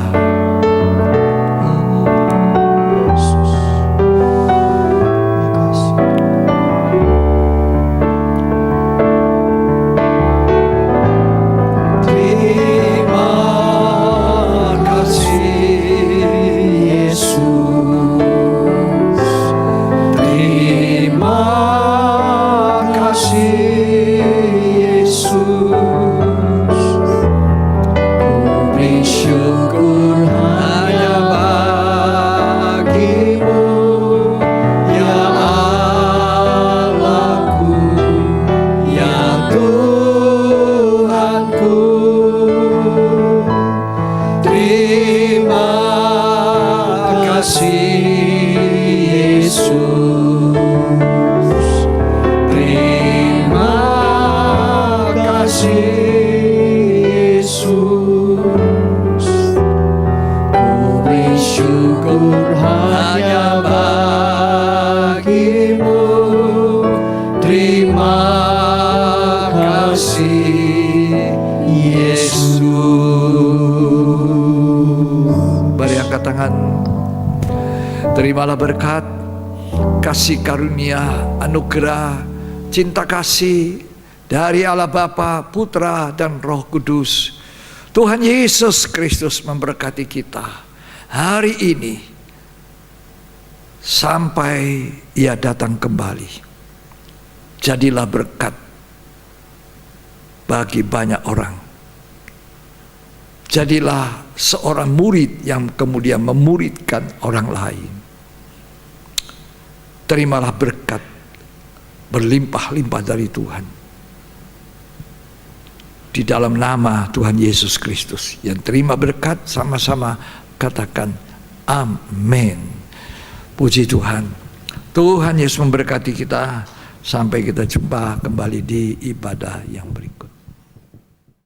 Yesus. Terima kasih. Terimalah berkat, kasih karunia, anugerah, cinta kasih dari Allah Bapa, Putra, dan Roh Kudus. Tuhan Yesus Kristus memberkati kita hari ini sampai Ia datang kembali. Jadilah berkat bagi banyak orang. Jadilah seorang murid yang kemudian memuridkan orang lain. Terimalah berkat berlimpah-limpah dari Tuhan. Di dalam nama Tuhan Yesus Kristus. Yang terima berkat sama-sama katakan amin. Puji Tuhan. Tuhan Yesus memberkati kita. Sampai kita jumpa kembali di ibadah yang berikut.